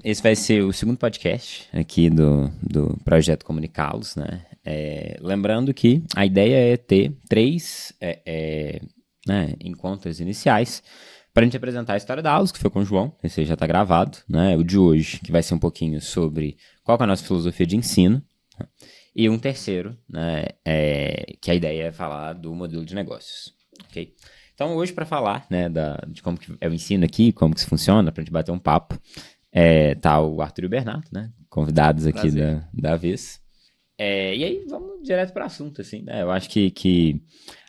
esse vai ser o segundo podcast aqui do Projeto Comunicá-los, né? Lembrando que a ideia é ter três né, encontros iniciais para a gente apresentar a história da aulas, que foi com o João, esse já está gravado, né? O de hoje, que vai ser um pouquinho sobre qual que é a nossa filosofia de ensino, né? E um terceiro, né, que a ideia é falar do modelo de negócios, ok? Então, hoje, para falar, né, de como que é o ensino aqui, como que isso funciona, para a gente bater um papo, tá o Arthur e o Bernardo, né, convidados aqui Prazer. da vez. E aí, vamos direto para o assunto, assim, né? Eu acho que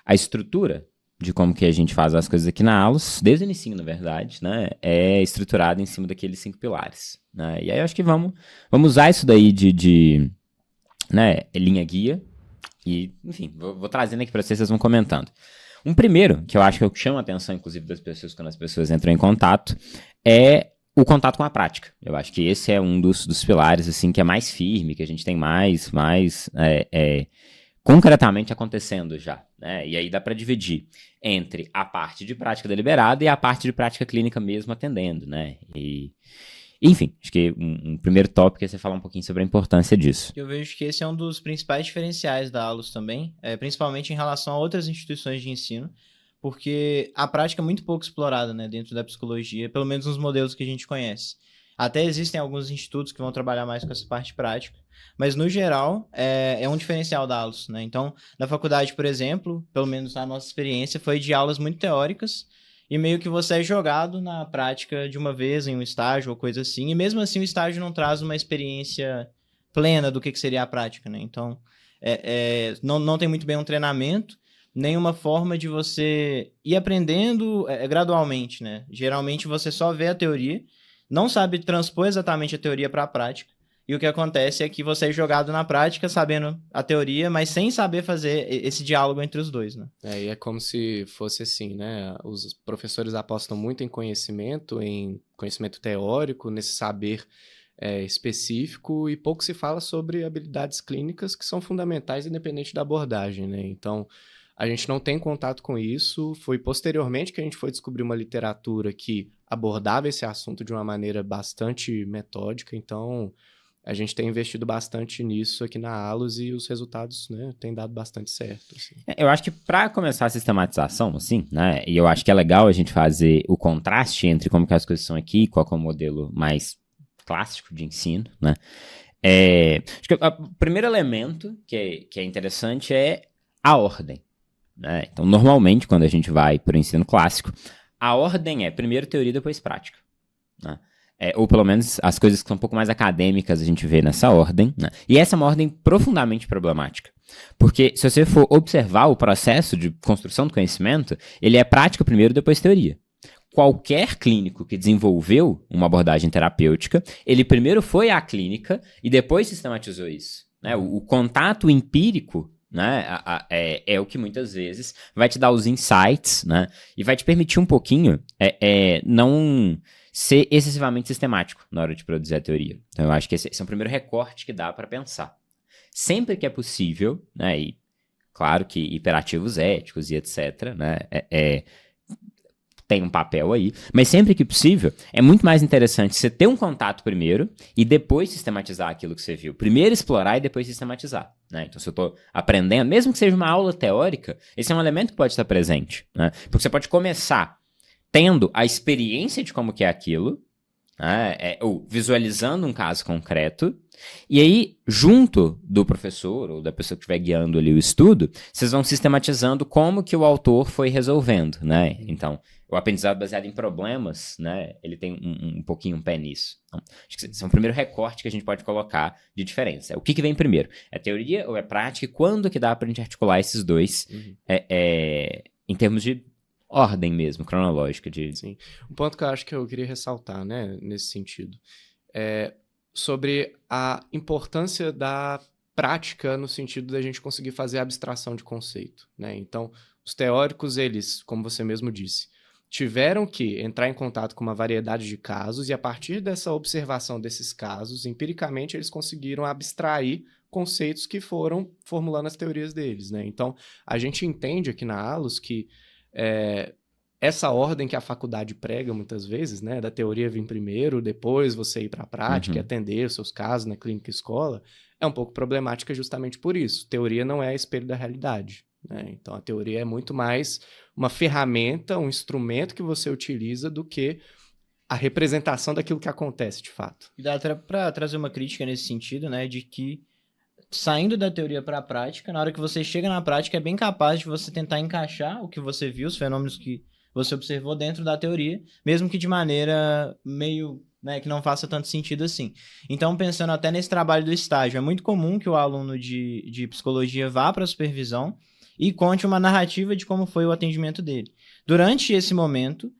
a estrutura de como que a gente faz as coisas aqui na Alus, desde o início, na verdade, né, é estruturada em cima daqueles 5 pilares, né? E aí, eu acho que vamos usar isso daí de né, linha guia. E, enfim, vou trazendo aqui para vocês vão comentando. Um primeiro, que eu acho que é o que chama a atenção, inclusive, das pessoas quando as pessoas entram em contato, é o contato com a prática. Eu acho que esse é um dos pilares, assim, que é mais firme, que a gente tem mais concretamente acontecendo já, né? E aí dá para dividir entre a parte de prática deliberada e a parte de prática clínica mesmo atendendo, né? Enfim, acho que um primeiro tópico é você falar um pouquinho sobre a importância disso. Eu vejo que esse é um dos principais diferenciais da ALUS também, principalmente em relação a outras instituições de ensino, porque a prática é muito pouco explorada, né, dentro da psicologia, pelo menos nos modelos que a gente conhece. Até existem alguns institutos que vão trabalhar mais com essa parte prática, mas no geral é um diferencial da ALUS, né? Então, na faculdade, por exemplo, pelo menos na nossa experiência, foi de aulas muito teóricas e meio que você é jogado na prática de uma vez em um estágio ou coisa assim, e mesmo assim o estágio não traz uma experiência plena do que seria a prática, né? Então, não tem muito bem um treinamento, nem uma forma de você ir aprendendo gradualmente, né? Geralmente você só vê a teoria, não sabe transpor exatamente a teoria para a prática, e o que acontece é que você é jogado na prática sabendo a teoria, mas sem saber fazer esse diálogo entre os dois, né? E é como se fosse assim, né? Os professores apostam muito em conhecimento teórico, nesse saber específico, e pouco se fala sobre habilidades clínicas que são fundamentais independente da abordagem, né? Então, a gente não tem contato com isso. Foi posteriormente que a gente foi descobrir uma literatura que abordava esse assunto de uma maneira bastante metódica. Então, a gente tem investido bastante nisso aqui na Alus e os resultados, né, têm dado bastante certo. Assim. Eu acho que para começar a sistematização, assim, né, e eu acho que é legal a gente fazer o contraste entre como que as coisas são aqui, qual que é o modelo mais clássico de ensino, né. Acho que o primeiro elemento que é interessante é a ordem, né. Então, normalmente, quando a gente vai para o ensino clássico, a ordem é primeiro teoria, depois prática, né. Ou pelo menos as coisas que são um pouco mais acadêmicas a gente vê nessa ordem, né? E essa é uma ordem profundamente problemática. Porque se você for observar o processo de construção do conhecimento, ele é prática primeiro, depois teoria. Qualquer clínico que desenvolveu uma abordagem terapêutica, ele primeiro foi à clínica e depois sistematizou isso, né? O contato empírico, né, é o que muitas vezes vai te dar os insights, né, e vai te permitir um pouquinho não ser excessivamente sistemático na hora de produzir a teoria. Então, eu acho que esse é o primeiro recorte que dá para pensar. Sempre que é possível, né, e claro que imperativos éticos e etc., né, tem um papel aí, mas sempre que possível, é muito mais interessante você ter um contato primeiro e depois sistematizar aquilo que você viu. Primeiro explorar e depois sistematizar, né? Então, se eu estou aprendendo, mesmo que seja uma aula teórica, esse é um elemento que pode estar presente, né? Porque você pode começar tendo a experiência de como que é aquilo, né? Ou visualizando um caso concreto, e aí, junto do professor ou da pessoa que estiver guiando ali o estudo, vocês vão sistematizando como que o autor foi resolvendo, né? Então, o aprendizado baseado em problemas, né? Ele tem um pouquinho um pé nisso. Então, acho que esse é o primeiro recorte que a gente pode colocar de diferença. O que vem primeiro? É teoria ou é prática? E quando que dá pra gente articular esses dois em termos de ordem mesmo, cronológica de... Sim. Um ponto que eu acho que eu queria ressaltar, né, nesse sentido, é sobre a importância da prática no sentido da gente conseguir fazer a abstração de conceito, né? Então, os teóricos, eles, como você mesmo disse, tiveram que entrar em contato com uma variedade de casos e a partir dessa observação desses casos, empiricamente, eles conseguiram abstrair conceitos que foram formulando as teorias deles, né? Então, a gente entende aqui na ALUS que essa ordem que a faculdade prega muitas vezes, né, da teoria vir primeiro, depois você ir para a prática e atender os seus casos na clínica e escola, é um pouco problemática justamente por isso. Teoria não é espelho da realidade, né? Então a teoria é muito mais uma ferramenta, um instrumento que você utiliza do que a representação daquilo que acontece de fato. E dá até para trazer uma crítica nesse sentido, né, de que saindo da teoria para a prática, na hora que você chega na prática, é bem capaz de você tentar encaixar o que você viu, os fenômenos que você observou dentro da teoria, mesmo que de maneira meio, né, que não faça tanto sentido assim. Então, pensando até nesse trabalho do estágio, é muito comum que o aluno de psicologia vá para a supervisão e conte uma narrativa de como foi o atendimento dele. Durante esse momento,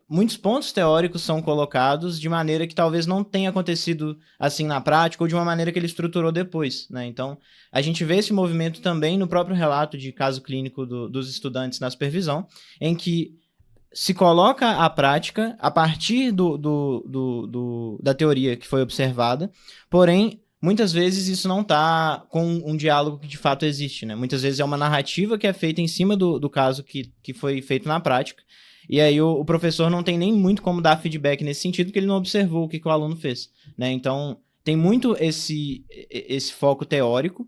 muitos pontos teóricos são colocados de maneira que talvez não tenha acontecido assim na prática ou de uma maneira que ele estruturou depois, né? Então, a gente vê esse movimento também no próprio relato de caso clínico dos estudantes na supervisão, em que se coloca a prática a partir da teoria que foi observada, porém, muitas vezes isso não está com um diálogo que de fato existe, né? Muitas vezes é uma narrativa que é feita em cima do caso que foi feito na prática. E aí o professor não tem nem muito como dar feedback nesse sentido, porque ele não observou o que o aluno fez, né? Então, tem muito esse foco teórico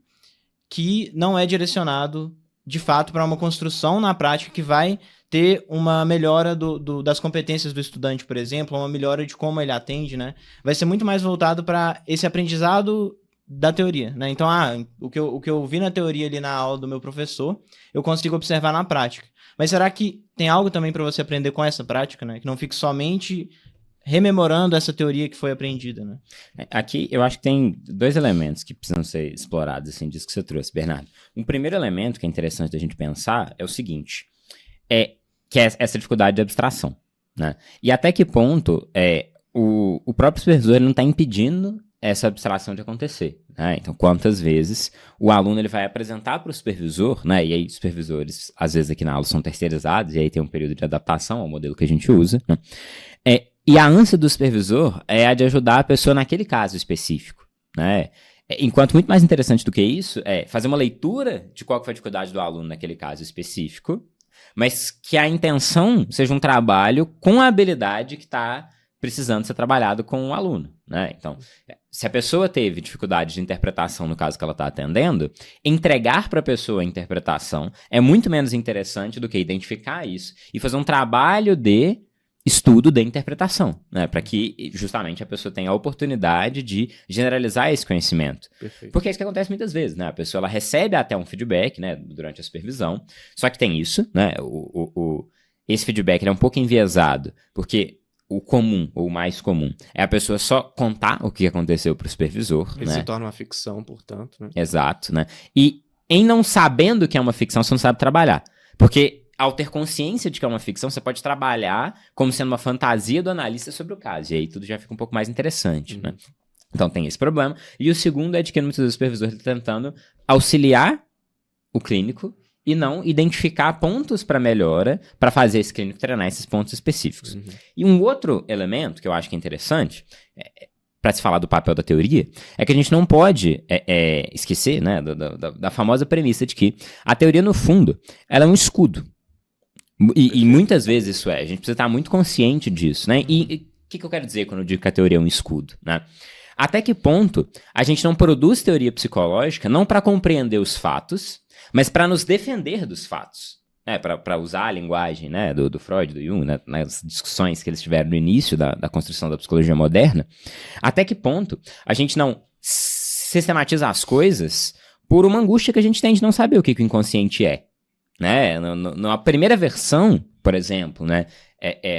que não é direcionado, de fato, para uma construção na prática que vai ter uma melhora das competências do estudante, por exemplo, uma melhora de como ele atende, né? Vai ser muito mais voltado para esse aprendizado da teoria, né? Então, o que eu vi na teoria ali na aula do meu professor, eu consigo observar na prática. Mas será que tem algo também para você aprender com essa prática, né? Que não fique somente rememorando essa teoria que foi aprendida, né? Aqui eu acho que tem 2 elementos que precisam ser explorados, assim, disso que você trouxe, Bernardo. Um primeiro elemento que é interessante da gente pensar é o seguinte, que é essa dificuldade de abstração, né? E até que ponto o próprio supervisor não está impedindo essa abstração de acontecer, né? Então, quantas vezes o aluno ele vai apresentar para o supervisor, né? E aí os supervisores, às vezes aqui na aula, são terceirizados, e aí tem um período de adaptação ao modelo que a gente usa, né? E a ânsia do supervisor é a de ajudar a pessoa naquele caso específico, né? Enquanto muito mais interessante do que isso é fazer uma leitura de qual foi a dificuldade do aluno naquele caso específico, mas que a intenção seja um trabalho com a habilidade que está precisando ser trabalhado com o aluno, né? Então, se a pessoa teve dificuldade de interpretação no caso que ela está atendendo, entregar para a pessoa a interpretação é muito menos interessante do que identificar isso e fazer um trabalho de estudo da interpretação, né? Para que justamente a pessoa tenha a oportunidade de generalizar esse conhecimento. Perfeito. Porque é isso que acontece muitas vezes, né? A pessoa ela recebe até um feedback, né, durante a supervisão, só que tem isso, né? Esse feedback ele é um pouco enviesado, porque o comum, ou o mais comum, é a pessoa só contar o que aconteceu para o supervisor. Ele se torna uma ficção, portanto, né? Exato, né? E em não sabendo que é uma ficção, você não sabe trabalhar. Porque ao ter consciência de que é uma ficção, você pode trabalhar como sendo uma fantasia do analista sobre o caso. E aí tudo já fica um pouco mais interessante, né? Então tem esse problema. E o segundo é de que muitas vezes o supervisor está tentando auxiliar o clínico e não identificar pontos para melhora para fazer esse clínico treinar esses pontos específicos. E um outro elemento que eu acho que é interessante, para se falar do papel da teoria, é que a gente não pode esquecer, né, da famosa premissa de que a teoria, no fundo, ela é um escudo. E muitas vezes isso a gente precisa estar muito consciente disso, né? E o que eu quero dizer quando eu digo que a teoria é um escudo, né? Até que ponto a gente não produz teoria psicológica não para compreender os fatos, mas para nos defender dos fatos, né? Para usar a linguagem, né, do Freud, do Jung, né, nas discussões que eles tiveram no início da construção da psicologia moderna, até que ponto a gente não sistematiza as coisas por uma angústia que a gente tem de não saber o que o inconsciente é, né? Na primeira versão, por exemplo, né,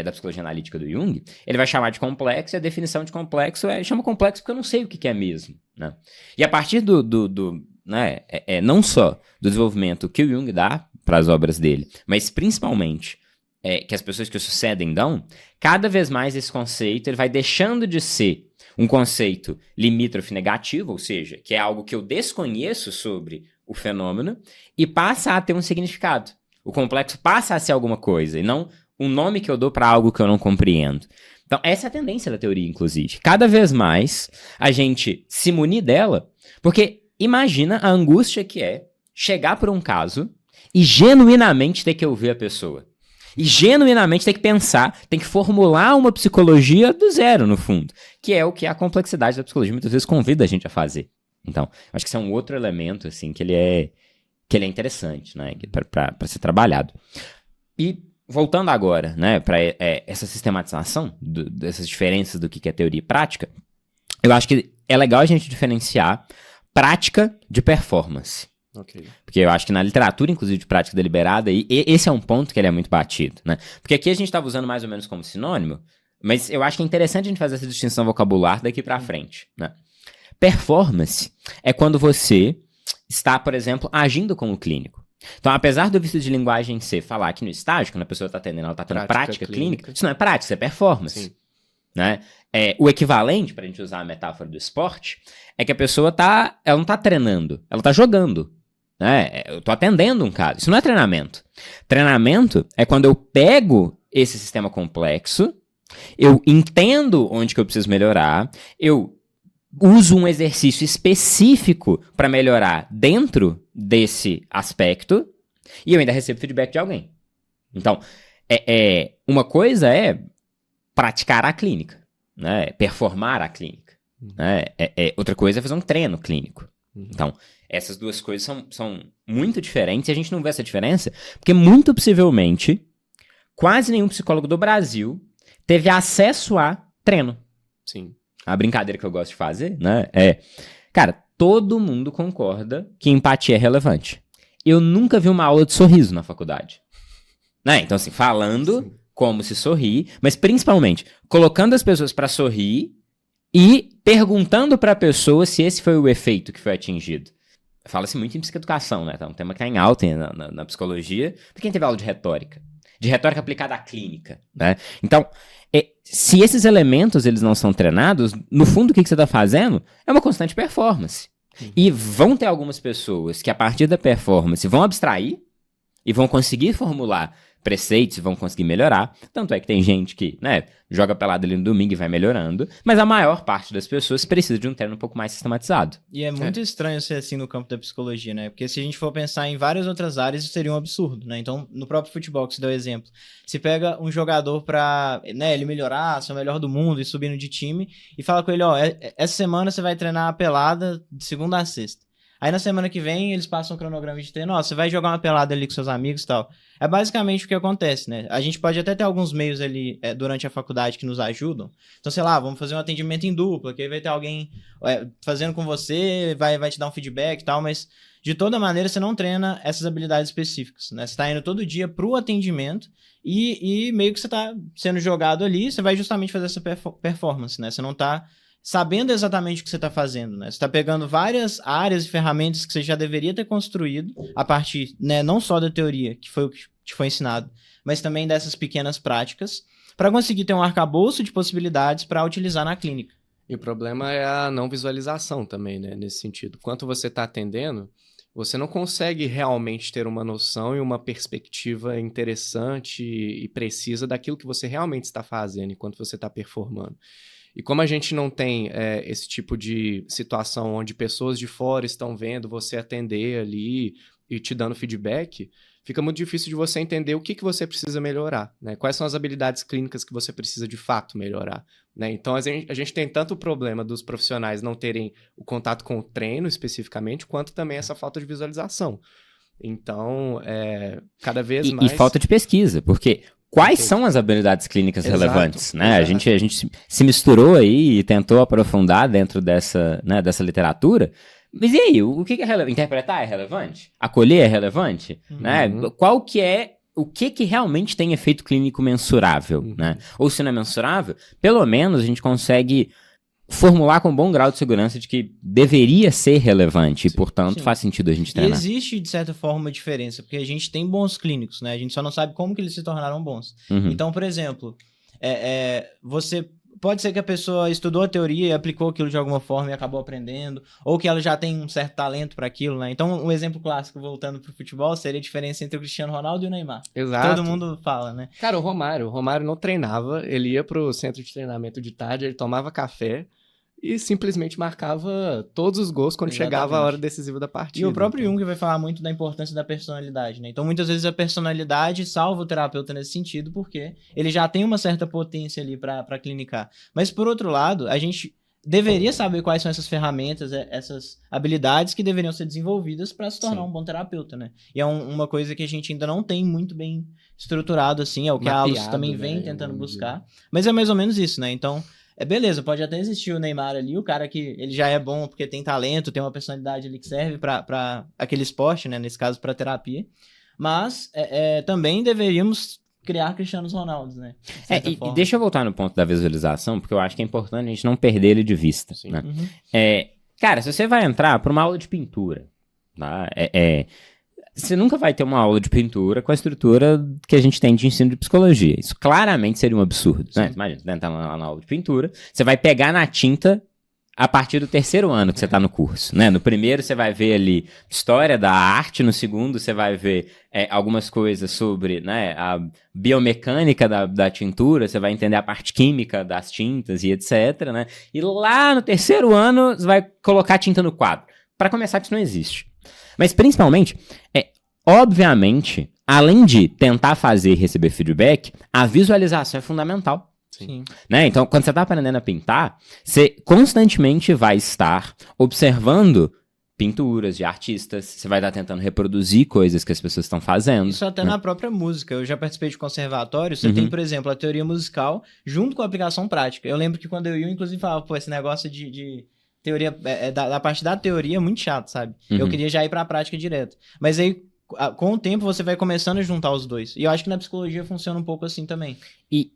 da psicologia analítica do Jung, ele vai chamar de complexo, e a definição de complexo chama complexo porque eu não sei o que é mesmo, né? E a partir né, não só do desenvolvimento que o Jung dá para as obras dele, mas principalmente que as pessoas que o sucedem dão, cada vez mais esse conceito ele vai deixando de ser um conceito limítrofe negativo, ou seja, que é algo que eu desconheço sobre o fenômeno, e passa a ter um significado. O complexo passa a ser alguma coisa, e não um nome que eu dou para algo que eu não compreendo. Então, essa é a tendência da teoria, inclusive. Cada vez mais a gente se munir dela, porque imagina a angústia que é chegar por um caso e genuinamente ter que ouvir a pessoa. E genuinamente tem que pensar, tem que formular uma psicologia do zero, no fundo. Que é o que a complexidade da psicologia muitas vezes convida a gente a fazer. Então, acho que esse é um outro elemento, assim, que ele é interessante, né? Para ser trabalhado. E voltando agora, né, para essa sistematização dessas diferenças do que é teoria e prática, eu acho que é legal a gente diferenciar prática de performance. Okay. Porque eu acho que na literatura, inclusive, de prática deliberada, e esse é um ponto que ele é muito batido, né? Porque aqui a gente estava usando mais ou menos como sinônimo, mas eu acho que é interessante a gente fazer essa distinção vocabular daqui para frente, né? Performance é quando você está, por exemplo, agindo como clínico. Então, apesar do vício de linguagem ser falar que no estágio, quando a pessoa está atendendo, ela está tendo prática clínica, isso não é prática, isso é performance. Sim. Né? O equivalente, para a gente usar a metáfora do esporte, é que a pessoa ela não está treinando, ela está jogando. Né? Eu estou atendendo um cara. Isso não é treinamento. Treinamento é quando eu pego esse sistema complexo, eu entendo onde que eu preciso melhorar, eu uso um exercício específico para melhorar dentro desse aspecto e eu ainda recebo feedback de alguém. Então, uma coisa é praticar a clínica, né? Performar a clínica. Né? Outra coisa é fazer um treino clínico. Então, essas duas coisas são muito diferentes e a gente não vê essa diferença porque muito possivelmente quase nenhum psicólogo do Brasil teve acesso a treino. Sim. A brincadeira que eu gosto de fazer, né, cara, todo mundo concorda que empatia é relevante. Eu nunca vi uma aula de sorriso na faculdade. Né? Então, assim, falando Sim. como se sorrir, mas principalmente colocando as pessoas para sorrir e perguntando para a pessoa se esse foi o efeito que foi atingido. Fala-se muito em psicoeducação, né? Então, um tema que é em alta na psicologia. Por quem teve aula de retórica aplicada à clínica, né? Então, se esses elementos eles não são treinados, no fundo o que você está fazendo é uma constante performance. E vão ter algumas pessoas que a partir da performance vão abstrair e vão conseguir formular preceitos, vão conseguir melhorar. Tanto é que tem gente que, né, joga pelada ali no domingo e vai melhorando, mas a maior parte das pessoas precisa de um treino um pouco mais sistematizado. E é muito estranho ser assim no campo da psicologia, né? Porque se a gente for pensar em várias outras áreas, isso seria um absurdo, né? Então, no próprio futebol, que você deu exemplo, se pega um jogador pra, né, ele melhorar, ser o melhor do mundo e subindo de time, e fala com ele, essa semana você vai treinar a pelada de segunda a sexta. Aí na semana que vem eles passam um cronograma de treino, você vai jogar uma pelada ali com seus amigos e tal. É basicamente o que acontece, né? A gente pode até ter alguns meios ali durante a faculdade que nos ajudam. Então, sei lá, vamos fazer um atendimento em dupla, que aí vai ter alguém fazendo com você, vai te dar um feedback e tal, mas de toda maneira você não treina essas habilidades específicas, né? Você tá indo todo dia pro atendimento e meio que você tá sendo jogado ali, você vai justamente fazer essa performance, né? Você não tá sabendo exatamente o que você está fazendo, né? Você está pegando várias áreas e ferramentas que você já deveria ter construído a partir, né, não só da teoria, que foi o que te foi ensinado, mas também dessas pequenas práticas, para conseguir ter um arcabouço de possibilidades para utilizar na clínica. E o problema é a não visualização também, né? Nesse sentido. Quanto você está atendendo, você não consegue realmente ter uma noção e uma perspectiva interessante e precisa daquilo que você realmente está fazendo enquanto você está performando. E como a gente não tem esse tipo de situação onde pessoas de fora estão vendo você atender ali e te dando feedback, fica muito difícil de você entender o que você precisa melhorar, né? Quais são as habilidades clínicas que você precisa de fato melhorar, né? Então, a gente tem tanto o problema dos profissionais não terem o contato com o treino especificamente, quanto também essa falta de visualização. Então, cada vez mais... E falta de pesquisa, porque... Quais são as habilidades clínicas relevantes, né? A gente se misturou aí e tentou aprofundar dentro dessa literatura. Mas e aí, o que é relevante? Interpretar é relevante? Acolher é relevante? Né? Qual que é o que realmente tem efeito clínico mensurável, né? Ou se não é mensurável, pelo menos a gente consegue formular com um bom grau de segurança de que deveria ser relevante e, portanto, faz sentido a gente treinar. E existe, de certa forma, uma diferença, porque a gente tem bons clínicos, né? A gente só não sabe como que eles se tornaram bons. Então, por exemplo, você... Pode ser que a pessoa estudou a teoria e aplicou aquilo de alguma forma e acabou aprendendo, ou que ela já tem um certo talento para aquilo, né? Então, um exemplo clássico, voltando pro futebol, seria a diferença entre o Cristiano Ronaldo e o Neymar. Exato. Todo mundo fala, né? Cara, o Romário não treinava, ele ia pro centro de treinamento de tarde, ele tomava café e simplesmente marcava todos os gols quando chegava a hora decisiva da partida. E o próprio Jung vai falar muito da importância da personalidade, né? Então, muitas vezes a personalidade salva o terapeuta nesse sentido, porque ele já tem uma certa potência ali para clinicar. Mas, por outro lado, a gente deveria saber quais são essas ferramentas, essas habilidades que deveriam ser desenvolvidas para se tornar um bom terapeuta, né? E é uma coisa que a gente ainda não tem muito bem estruturado, assim, é o que a Alus também vem tentando buscar. Mas é mais ou menos isso, né? Então, beleza, pode até existir o Neymar ali, o cara que ele já é bom porque tem talento, tem uma personalidade ali que serve para aquele esporte, né? Nesse caso, para terapia. Mas também deveríamos criar Cristianos Ronaldos, né? E deixa eu voltar no ponto da visualização, porque eu acho que é importante a gente não perder ele de vista. Né? Uhum. Cara, se você vai entrar para uma aula de pintura, tá? Você nunca vai ter uma aula de pintura com a estrutura que a gente tem de ensino de psicologia. Isso claramente seria um absurdo. Né? Imagina, você entrar lá na aula de pintura, você vai pegar na tinta a partir do 3º ano que você está no curso, né? No primeiro você vai ver ali história da arte, no segundo você vai ver algumas coisas sobre, né, a biomecânica da tintura, você vai entender a parte química das tintas e etc, né? E lá no 3º ano você vai colocar tinta no quadro. Para começar, isso não existe. Mas principalmente, obviamente, além de tentar fazer e receber feedback, a visualização é fundamental. Sim. Né? Então, quando você está aprendendo a pintar, você constantemente vai estar observando pinturas de artistas, você vai estar tentando reproduzir coisas que as pessoas estão fazendo. Isso até na própria música. Eu já participei de conservatório, você tem, por exemplo, a teoria musical junto com a aplicação prática. Eu lembro que quando eu ia, inclusive, falava, pô, esse negócio de teoria, da parte da teoria é muito chato, sabe? Eu queria já ir para a prática direto. Mas aí, com o tempo, você vai começando a juntar os dois. E eu acho que na psicologia funciona um pouco assim também. E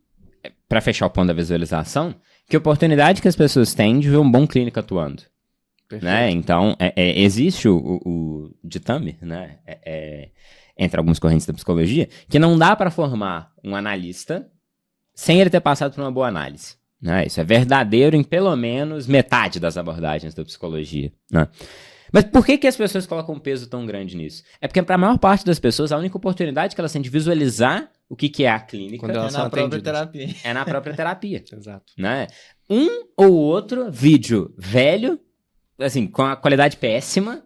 para fechar o ponto da visualização, que oportunidade que as pessoas têm de ver um bom clínico atuando. Né? Então, existe o ditame, né? Entre algumas correntes da psicologia, que não dá para formar um analista sem ele ter passado por uma boa análise. Né? Isso é verdadeiro em pelo menos metade das abordagens da psicologia. Né? Mas por que as pessoas colocam um peso tão grande nisso? É porque para a maior parte das pessoas, a única oportunidade que elas têm de visualizar o que é a clínica é na própria terapia. É na própria terapia. Exato. Né? Um ou outro vídeo velho, assim, com a qualidade péssima,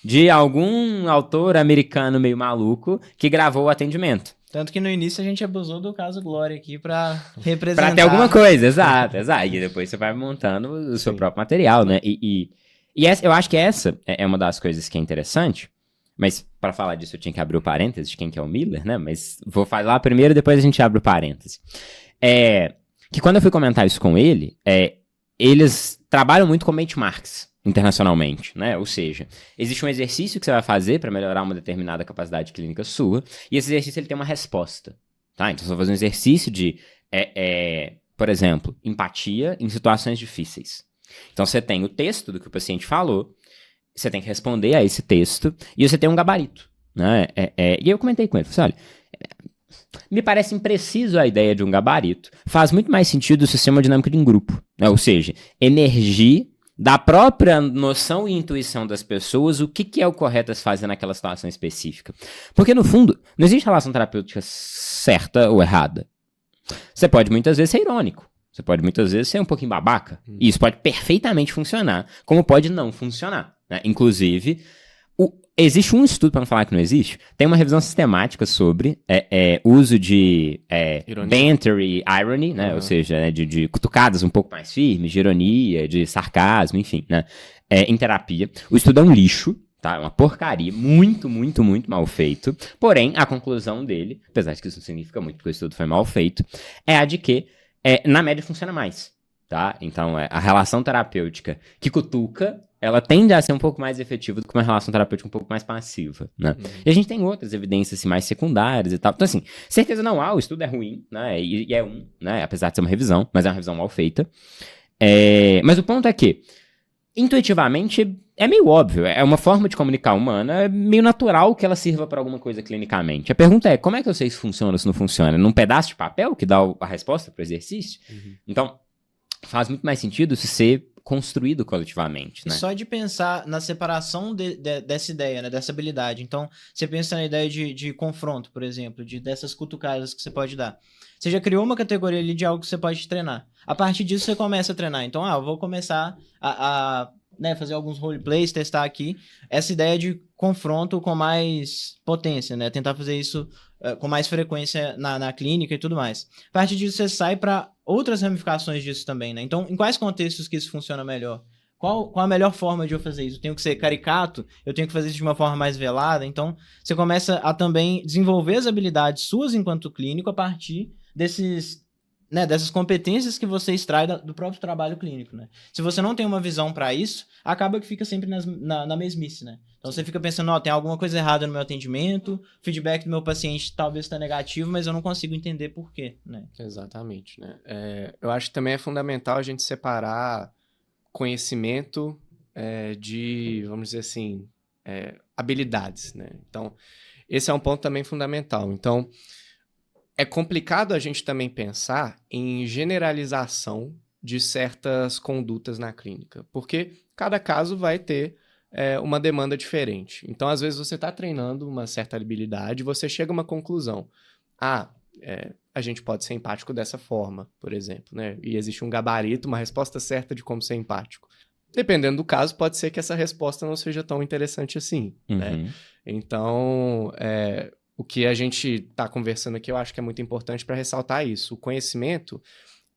de algum autor americano meio maluco que gravou o atendimento. Tanto que no início a gente abusou do caso Glória aqui pra representar. Pra ter alguma coisa, exato. E depois você vai montando o seu próprio material, né? E eu acho que essa é uma das coisas que é interessante, mas para falar disso eu tinha que abrir o parênteses de quem que é o Miller, né? Mas vou falar primeiro, depois a gente abre o parênteses. Que quando eu fui comentar isso com ele, eles trabalham muito com benchmarks internacionalmente, né? Ou seja, existe um exercício que você vai fazer para melhorar uma determinada capacidade clínica sua, e esse exercício ele tem uma resposta, tá? Então você vai fazer um exercício de, por exemplo, empatia em situações difíceis. Então você tem o texto do que o paciente falou, você tem que responder a esse texto, e você tem um gabarito, né? E eu comentei com ele, falei assim, olha, me parece impreciso a ideia de um gabarito, faz muito mais sentido o sistema dinâmico de um grupo, né? Ou seja, emergir da própria noção e intuição das pessoas o que é o correto a se fazer naquela situação específica. Porque, no fundo, não existe relação terapêutica certa ou errada. Você pode muitas vezes ser irônico, você pode muitas vezes ser um pouquinho babaca, e isso pode perfeitamente funcionar, como pode não funcionar, né? Inclusive, existe um estudo, para não falar que não existe, tem uma revisão sistemática sobre uso de banter e irony, né? Ou seja, né, de cutucadas um pouco mais firmes, de ironia, de sarcasmo, enfim, né? Em terapia. O estudo é um lixo, tá? É uma porcaria, muito, muito, muito mal feito. Porém, a conclusão dele, apesar de que isso não significa muito porque o estudo foi mal feito, é a de que, na média, funciona mais, tá? Então, a relação terapêutica que cutuca, ela tende a ser um pouco mais efetiva do que uma relação terapêutica um pouco mais passiva, né? E a gente tem outras evidências assim, mais secundárias e tal. Então, assim, certeza não há, o estudo é ruim, né? E né? Apesar de ser uma revisão, mas é uma revisão mal feita. Mas o ponto é que, intuitivamente, é meio óbvio. É uma forma de comunicar humana, é meio natural que ela sirva para alguma coisa clinicamente. A pergunta é, como é que eu sei se funciona ou se não funciona? Num pedaço de papel que dá a resposta para o exercício? Então, faz muito mais sentido se você construído coletivamente, E né? só de pensar na separação dessa ideia, né, dessa habilidade. Então, você pensa na ideia de confronto, por exemplo, dessas cutucadas que você pode dar. Você já criou uma categoria ali de algo que você pode treinar. A partir disso, você começa a treinar. Então, eu vou começar né, fazer alguns roleplays, testar aqui essa ideia de confronto com mais potência, né? Tentar fazer isso com mais frequência na clínica e tudo mais. A partir disso, você sai para outras ramificações disso também, né? Então, em quais contextos que isso funciona melhor? Qual a melhor forma de eu fazer isso? Eu tenho que ser caricato? Eu tenho que fazer isso de uma forma mais velada? Então, você começa a também desenvolver as habilidades suas enquanto clínico a partir dessas competências que você extrai do próprio trabalho clínico, né? Se você não tem uma visão para isso, acaba que fica sempre na mesmice, né? Então você fica pensando, tem alguma coisa errada no meu atendimento, o feedback do meu paciente talvez está negativo, mas eu não consigo entender por quê, né? Exatamente, né? Eu acho que também é fundamental a gente separar conhecimento de, vamos dizer assim, habilidades, né? Então, esse é um ponto também fundamental. Então, é complicado a gente também pensar em generalização de certas condutas na clínica, porque cada caso vai ter uma demanda diferente. Então, às vezes, você está treinando uma certa habilidade e você chega a uma conclusão. A gente pode ser empático dessa forma, por exemplo, né? E existe um gabarito, uma resposta certa de como ser empático. Dependendo do caso, pode ser que essa resposta não seja tão interessante assim, né? Então, o que a gente está conversando aqui, eu acho que é muito importante para ressaltar isso. O conhecimento,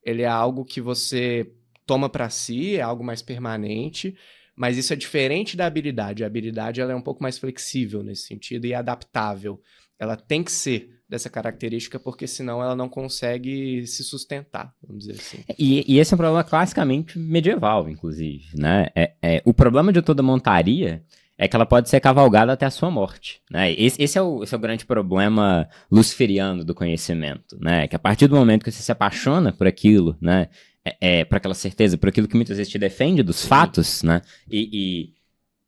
ele é algo que você toma para si, é algo mais permanente, mas isso é diferente da habilidade. A habilidade ela é um pouco mais flexível nesse sentido e adaptável. Ela tem que ser dessa característica, porque senão ela não consegue se sustentar, vamos dizer assim. E esse é um problema classicamente medieval, inclusive, né? O problema de toda montaria é que ela pode ser cavalgada até a sua morte, né? Esse é o grande problema luciferiano do conhecimento, né? Que a partir do momento que você se apaixona por aquilo, né? Por aquela certeza, por aquilo que muitas vezes te defende dos fatos, né? E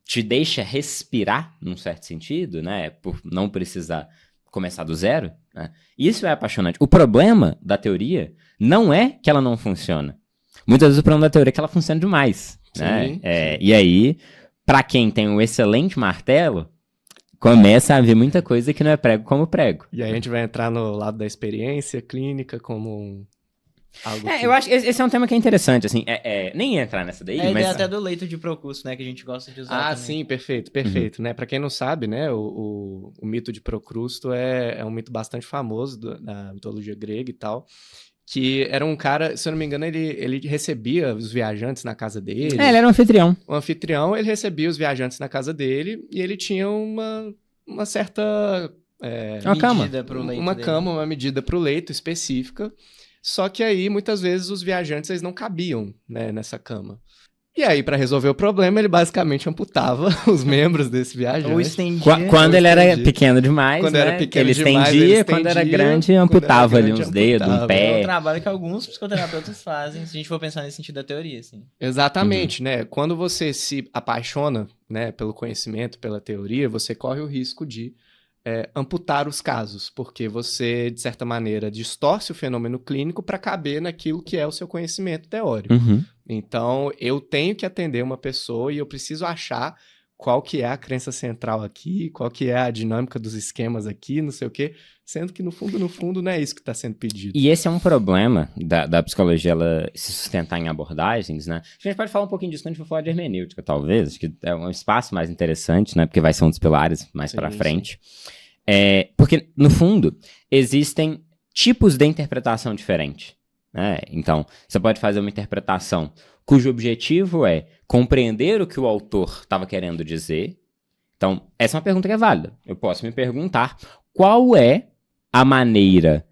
te deixa respirar, num certo sentido, né? Por não precisar começar do zero, né? Isso é apaixonante. O problema da teoria não é que ela não funciona. Muitas vezes o problema da teoria é que ela funciona demais, né? Sim. E aí, para quem tem um excelente martelo, começa a haver muita coisa que não é prego como prego. E aí a gente vai entrar no lado da experiência clínica como algo que... Eu acho que esse é um tema que é interessante, assim, nem entrar nessa daí, A mas... ideia até do leito de Procrusto, né, que a gente gosta de usar também. Sim, perfeito, né? Para quem não sabe, né, o mito de Procrusto é um mito bastante famoso da mitologia grega e tal, que era um cara, se eu não me engano, ele recebia os viajantes na casa dele. Ele era um anfitrião. O anfitrião, ele recebia os viajantes na casa dele e ele tinha uma certa... Uma cama. Uma medida para o leito específica. Só que aí, muitas vezes, os viajantes eles não cabiam, né, nessa cama. E aí, para resolver o problema, ele basicamente amputava os membros desse viajante. Ou estendia. Quando ele era pequeno demais, quando né? Era pequeno ele demais, estendia, quando era grande, amputava ali uns dedos, um pé. É um trabalho que alguns psicoterapeutas fazem, se a gente for pensar nesse sentido da teoria, assim. Exatamente, né? Quando você se apaixona, né, pelo conhecimento, pela teoria, você corre o risco de amputar os casos, porque você, de certa maneira, distorce o fenômeno clínico para caber naquilo que é o seu conhecimento teórico. Então, eu tenho que atender uma pessoa e eu preciso achar qual que é a crença central aqui, qual que é a dinâmica dos esquemas aqui, não sei o quê, sendo que, no fundo, não é isso que está sendo pedido. E esse é um problema da psicologia, ela se sustentar em abordagens, né? A gente pode falar um pouquinho disso quando a gente for falar de hermenêutica, talvez, acho que é um espaço mais interessante, né? Porque vai ser um dos pilares mais para frente. Porque, no fundo, existem tipos de interpretação diferentes, né? Então, você pode fazer uma interpretação cujo objetivo é compreender o que o autor estava querendo dizer. Então, essa é uma pergunta que é válida. Eu posso me perguntar qual é a maneira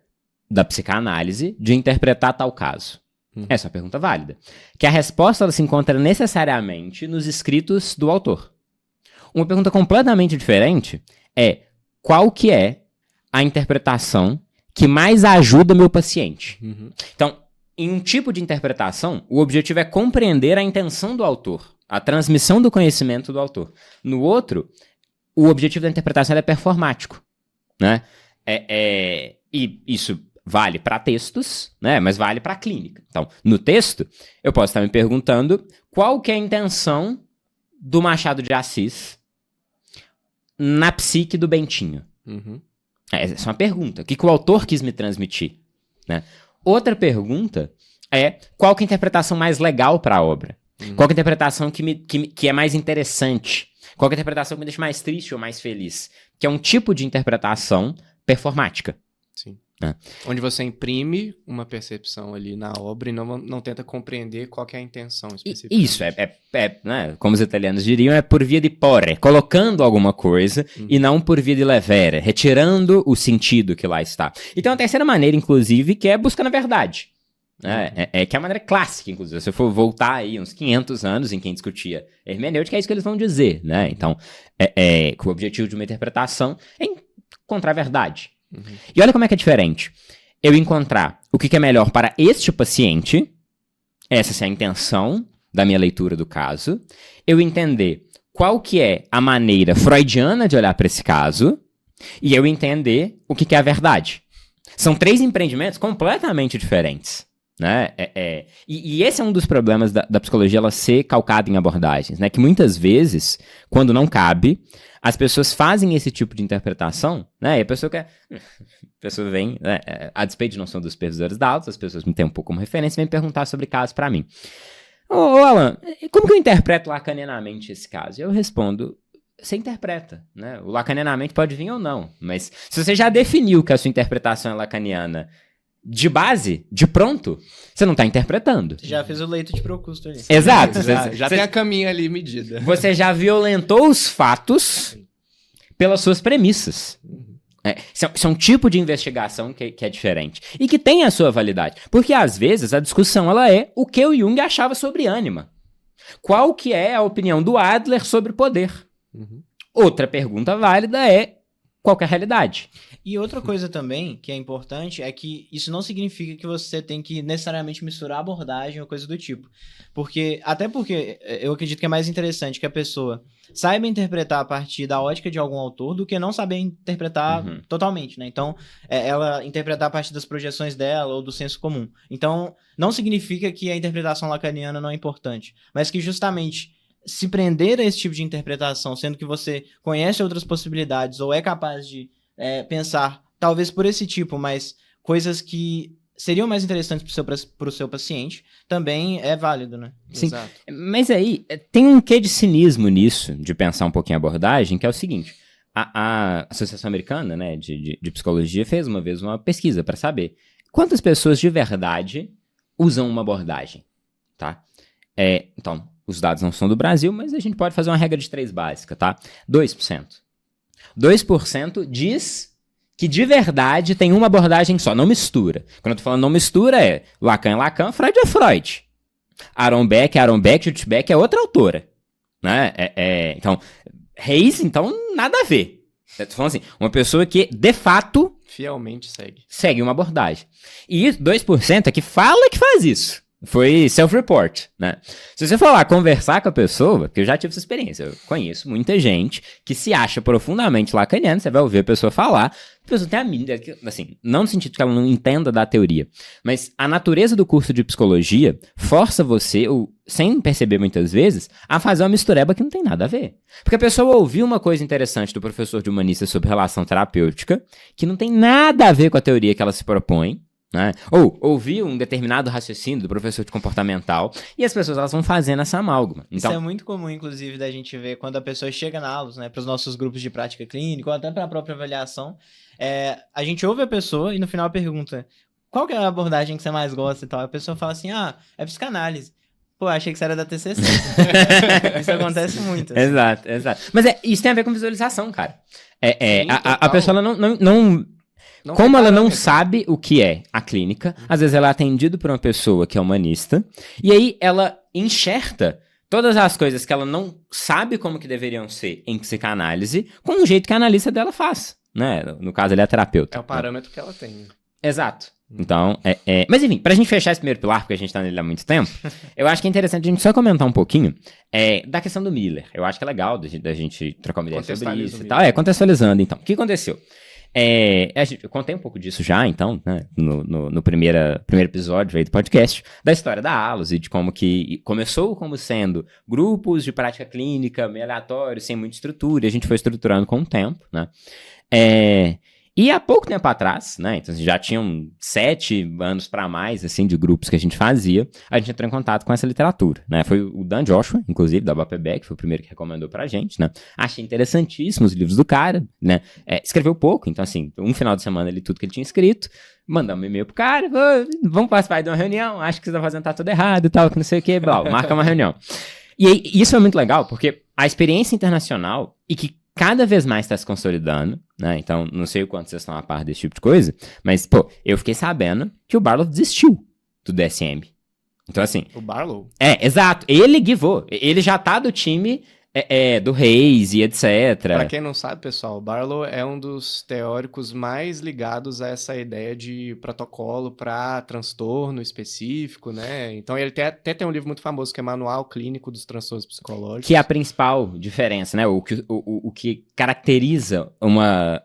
da psicanálise de interpretar tal caso. Essa é uma pergunta válida. Que a resposta ela se encontra necessariamente nos escritos do autor. Uma pergunta completamente diferente é qual que é a interpretação que mais ajuda meu paciente. Então, em um tipo de interpretação, o objetivo é compreender a intenção do autor, a transmissão do conhecimento do autor. No outro, o objetivo da interpretação é performático, né? E isso vale para textos, né? Mas vale para a clínica. Então, no texto, eu posso estar me perguntando qual que é a intenção do Machado de Assis na psique do Bentinho? Essa é uma pergunta. O que o autor quis me transmitir? Né? Outra pergunta é qual que é a interpretação mais legal para a obra? Qual que é a interpretação que é mais interessante? Qual que é a interpretação que me deixa mais triste ou mais feliz? Que é um tipo de interpretação performática. Sim. Né? Onde você imprime uma percepção ali na obra e não tenta compreender qual que é a intenção específica. Isso, né, como os italianos diriam, é por via de porre, colocando alguma coisa e não por via de levere, retirando o sentido que lá está. E tem uma terceira maneira, inclusive, que é buscando a verdade. Que é a maneira clássica, inclusive. Se eu for voltar aí uns 500 anos em quem discutia hermenêutica, é isso que eles vão dizer, né? Então, que o objetivo de uma interpretação é encontrar a verdade. E olha como é que é diferente. Eu encontrar o que é melhor para este paciente, essa é a intenção da minha leitura do caso, eu entender qual que é a maneira freudiana de olhar para esse caso, e eu entender o que é a verdade. São 3 empreendimentos completamente diferentes. Né? E esse é um dos problemas da psicologia, ela ser calcada em abordagens, né? Que muitas vezes, quando não cabe, as pessoas fazem esse tipo de interpretação, né? E a pessoa vem, né? A despeito de não ser um dos supervisores da aulas, as pessoas me têm um pouco como referência e vêm perguntar sobre casos pra mim. Ô Alan, como que eu interpreto lacanianamente esse caso? Eu respondo, você interpreta, né? O lacanianamente pode vir ou não, mas se você já definiu que a sua interpretação é lacaniana de base, de pronto, você não tá interpretando. Você já fez o leito de Procusto ali. Exato. Já tem a caminha ali medida. Você já violentou os fatos pelas suas premissas. Isso é um tipo de investigação que é diferente. E que tem a sua validade. Porque, às vezes, a discussão ela é o que o Jung achava sobre ânima. Qual que é a opinião do Adler sobre poder? Outra pergunta válida é qual que é a realidade? E outra coisa também que é importante é que isso não significa que você tem que necessariamente misturar abordagem ou coisa do tipo. Até porque eu acredito que é mais interessante que a pessoa saiba interpretar a partir da ótica de algum autor do que não saber interpretar totalmente, né? Então, ela interpretar a partir das projeções dela ou do senso comum. Então, não significa que a interpretação lacaniana não é importante, mas que justamente se prender a esse tipo de interpretação, sendo que você conhece outras possibilidades ou é capaz de pensar, talvez por esse tipo, mas coisas que seriam mais interessantes para o seu paciente, também é válido, né? Sim. Exato. Mas aí, tem um quê de cinismo nisso, de pensar um pouquinho a abordagem, que é o seguinte, a Associação Americana, né, de Psicologia fez uma vez uma pesquisa para saber quantas pessoas de verdade usam uma abordagem, tá? Então, os dados não são do Brasil, mas a gente pode fazer uma regra de 3 básica, tá? 2%. 2% diz que de verdade tem uma abordagem só, não mistura. Quando eu tô falando não mistura, Lacan é Lacan, Freud é Freud. Aaron Beck é Aaron Beck, Judith Beck é outra autora. Né? Então, Reis, então, nada a ver. Eu tô falando assim, uma pessoa que, de fato, fielmente segue uma abordagem. E 2% é que fala que faz isso. Foi self-report, né? Se você for lá conversar com a pessoa, porque eu já tive essa experiência, eu conheço muita gente que se acha profundamente lacaniana, você vai ouvir a pessoa falar, a pessoa tem a mínima, assim, não no sentido que ela não entenda da teoria, mas a natureza do curso de psicologia força você, ou, sem perceber muitas vezes, a fazer uma mistureba que não tem nada a ver. Porque a pessoa ouviu uma coisa interessante do professor de humanista sobre relação terapêutica, que não tem nada a ver com a teoria que ela se propõe, né? Ou ouvir um determinado raciocínio do professor de comportamental e as pessoas elas vão fazendo essa amálgama. Então, isso é muito comum, inclusive, da gente ver quando a pessoa chega na aula, né, para os nossos grupos de prática clínica ou até para a própria avaliação, a gente ouve a pessoa e no final pergunta qual que é a abordagem que você mais gosta e tal. A pessoa fala assim, é psicanálise. Pô, achei que isso era da TCC. Isso acontece muito. Assim. Exato. Mas isso tem a ver com visualização, cara. A pessoa ela não como ela não sabe o que é a clínica, às vezes ela é atendida por uma pessoa que é humanista, e aí ela enxerta todas as coisas que ela não sabe como que deveriam ser em psicanálise, com o jeito que a analista dela faz, né? No caso, ele é terapeuta. É o parâmetro que ela tem. Exato. Então, Mas enfim, pra gente fechar esse primeiro pilar, porque a gente tá nele há muito tempo, eu acho que é interessante a gente só comentar um pouquinho da questão do Miller. Eu acho que é legal da gente trocar uma ideia sobre isso e tal. Contextualizando, então. O que aconteceu? Eu contei um pouco disso já, então, né, no primeiro episódio aí do podcast, da história da ALOS e de como que começou como sendo grupos de prática clínica, meio aleatórios, sem muita estrutura, e a gente foi estruturando com o tempo, né? E há pouco tempo atrás, né, então já tinham 7 anos para mais, assim, de grupos que a gente fazia, a gente entrou em contato com essa literatura, né, foi o Dan Joshua, inclusive, da BAPEB, que foi o primeiro que recomendou pra gente, né, achei interessantíssimos os livros do cara, né, escreveu pouco, então, assim, um final de semana tudo que ele tinha escrito, mandamos um e-mail pro cara, vamos participar de uma reunião, acho que você tá fazendo tudo errado e tal, que não sei o que, blá, marca uma reunião. E aí, isso é muito legal, porque a experiência internacional, e que cada vez mais está se consolidando, né? Então, não sei o quanto vocês estão a par desse tipo de coisa, mas, pô, eu fiquei sabendo que o Barlow desistiu do DSM. Então, assim... O Barlow? Exato. Ele givou. Ele já tá do time do Reis e etc. Pra quem não sabe, pessoal, o Barlow é um dos teóricos mais ligados a essa ideia de protocolo para transtorno específico, né? Então ele até tem um livro muito famoso que é Manual Clínico dos Transtornos Psicológicos. Que é a principal diferença, né? O que caracteriza uma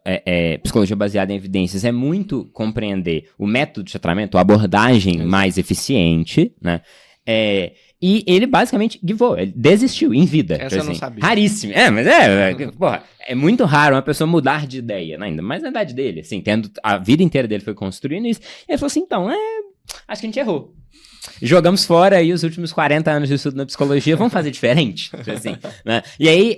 psicologia baseada em evidências é muito compreender o método de tratamento, a abordagem mais eficiente, né? E ele basicamente givou, ele desistiu em vida. Essa eu não sabia. Raríssimo. Mas porra, é muito raro uma pessoa mudar de ideia, né? Ainda mais na idade dele, assim, tendo a vida inteira dele foi construindo isso. E ele falou assim, então, acho que a gente errou. Jogamos fora aí os últimos 40 anos de estudo na psicologia, vamos fazer diferente? Assim, né? E aí,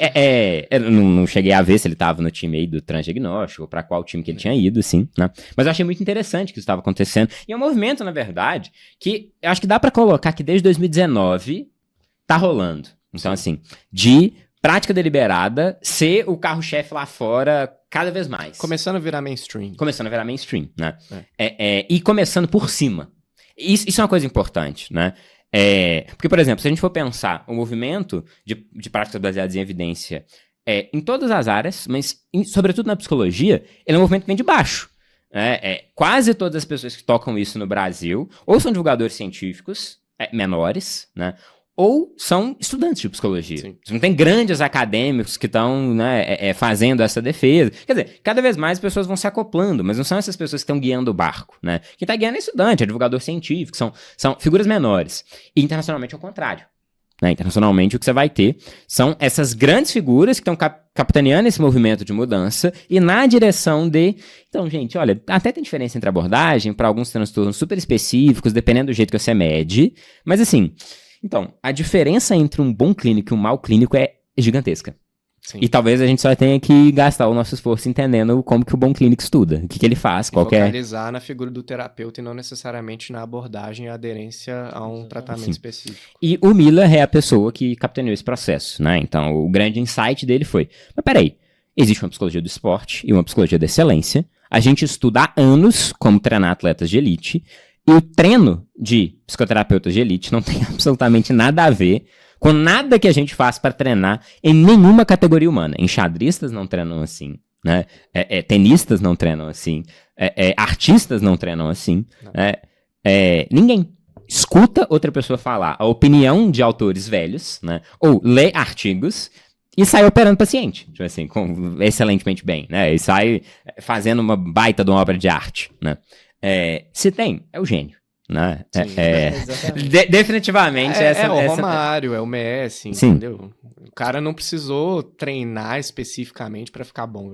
eu não cheguei a ver se ele estava no time aí do transdiagnóstico, ou para qual time que ele tinha ido, assim, né? Mas eu achei muito interessante que isso estava acontecendo. E é um movimento, na verdade, que eu acho que dá para colocar que desde 2019 tá rolando. Então, assim, de prática deliberada ser o carro-chefe lá fora cada vez mais. Começando a virar mainstream. Né? E começando por cima. Isso é uma coisa importante, né? Porque, por exemplo, se a gente for pensar o movimento de práticas baseadas em evidência em todas as áreas, mas sobretudo na psicologia, ele é um movimento que vem de baixo. Quase todas as pessoas que tocam isso no Brasil ou são divulgadores científicos menores, né? Ou são estudantes de psicologia. Sim. Você não tem grandes acadêmicos que estão, né, fazendo essa defesa. Quer dizer, cada vez mais as pessoas vão se acoplando, mas não são essas pessoas que estão guiando o barco, né? Quem está guiando é estudante, é divulgador científico, são figuras menores. E internacionalmente é o contrário. Né? Internacionalmente o que você vai ter são essas grandes figuras que estão capitaneando esse movimento de mudança e na direção de... Então, gente, olha, até tem diferença entre abordagem para alguns transtornos super específicos, dependendo do jeito que você mede, mas assim... Então, a diferença entre um bom clínico e um mau clínico é gigantesca. Sim. E talvez a gente só tenha que gastar o nosso esforço entendendo como que o bom clínico estuda, o que ele faz, focalizar na figura do terapeuta e não necessariamente na abordagem e aderência a um tratamento específico. E o Miller é a pessoa que capitaneou esse processo, né? Então, o grande insight dele foi, mas peraí, existe uma psicologia do esporte e uma psicologia da excelência, a gente estuda há anos como treinar atletas de elite, e o treino de psicoterapeutas de elite não tem absolutamente nada a ver com nada que a gente faz para treinar em nenhuma categoria humana. Enxadristas não treinam assim, né? Tenistas não treinam assim, artistas não treinam assim. Ninguém escuta outra pessoa falar a opinião de autores velhos, né? Ou lê artigos e sai operando paciente, tipo assim, excelentemente bem, né? E sai fazendo uma baita de uma obra de arte, né? Se tem, é o gênio, né? Definitivamente o Romário, é o Messi, entendeu? O cara não precisou treinar especificamente para ficar bom.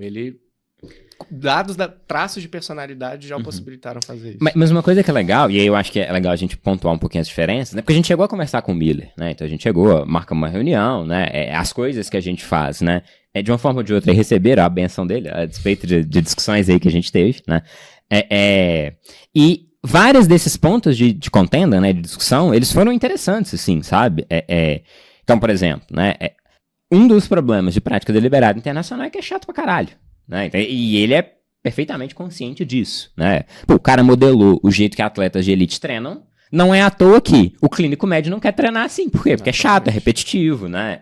Traços de personalidade já o possibilitaram fazer isso. Mas uma coisa que é legal, e aí eu acho que é legal a gente pontuar um pouquinho as diferenças, né? Porque a gente chegou a conversar com o Miller, né? Então a gente marca uma reunião, né? As coisas que a gente faz, né? De uma forma ou de outra, receberam a benção dele, a despeito de discussões aí que a gente teve, né? E vários desses pontos de contenda, né, de discussão, eles foram interessantes, assim, sabe? Então, por exemplo, né, um dos problemas de prática deliberada internacional é que é chato pra caralho, né? E ele é perfeitamente consciente disso, né? Pô, o cara modelou o jeito que atletas de elite treinam, não é à toa que o clínico médio não quer treinar assim. Por quê? Porque é chato, é repetitivo, né?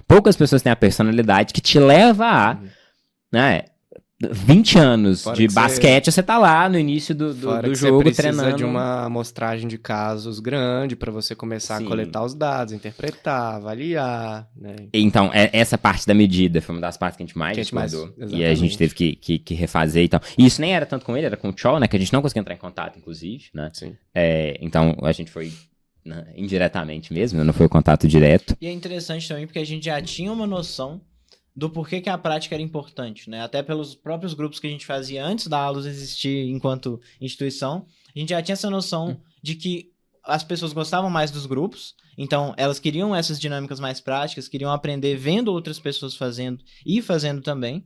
Poucas pessoas têm a personalidade que te leva a... né, 20 anos Fora de que basquete, você tá lá no início do Fora que jogo você precisa treinando. de uma amostragem de casos grande para você começar Sim. a coletar os dados, interpretar, avaliar, né? Então, essa parte da medida foi uma das partes que a gente mais discordou. E a exatamente. gente teve que refazer e tal. E isso nem era tanto com ele, era com o Chol, né? Que a gente não conseguia entrar em contato, inclusive, né? Sim. Então, a gente foi indiretamente mesmo, não foi o contato direto. E é interessante também porque a gente já tinha uma noção do porquê que a prática era importante, né? Até pelos próprios grupos que a gente fazia antes da ALUS existir enquanto instituição, a gente já tinha essa noção de que as pessoas gostavam mais dos grupos, então elas queriam essas dinâmicas mais práticas, queriam aprender vendo outras pessoas fazendo e fazendo também,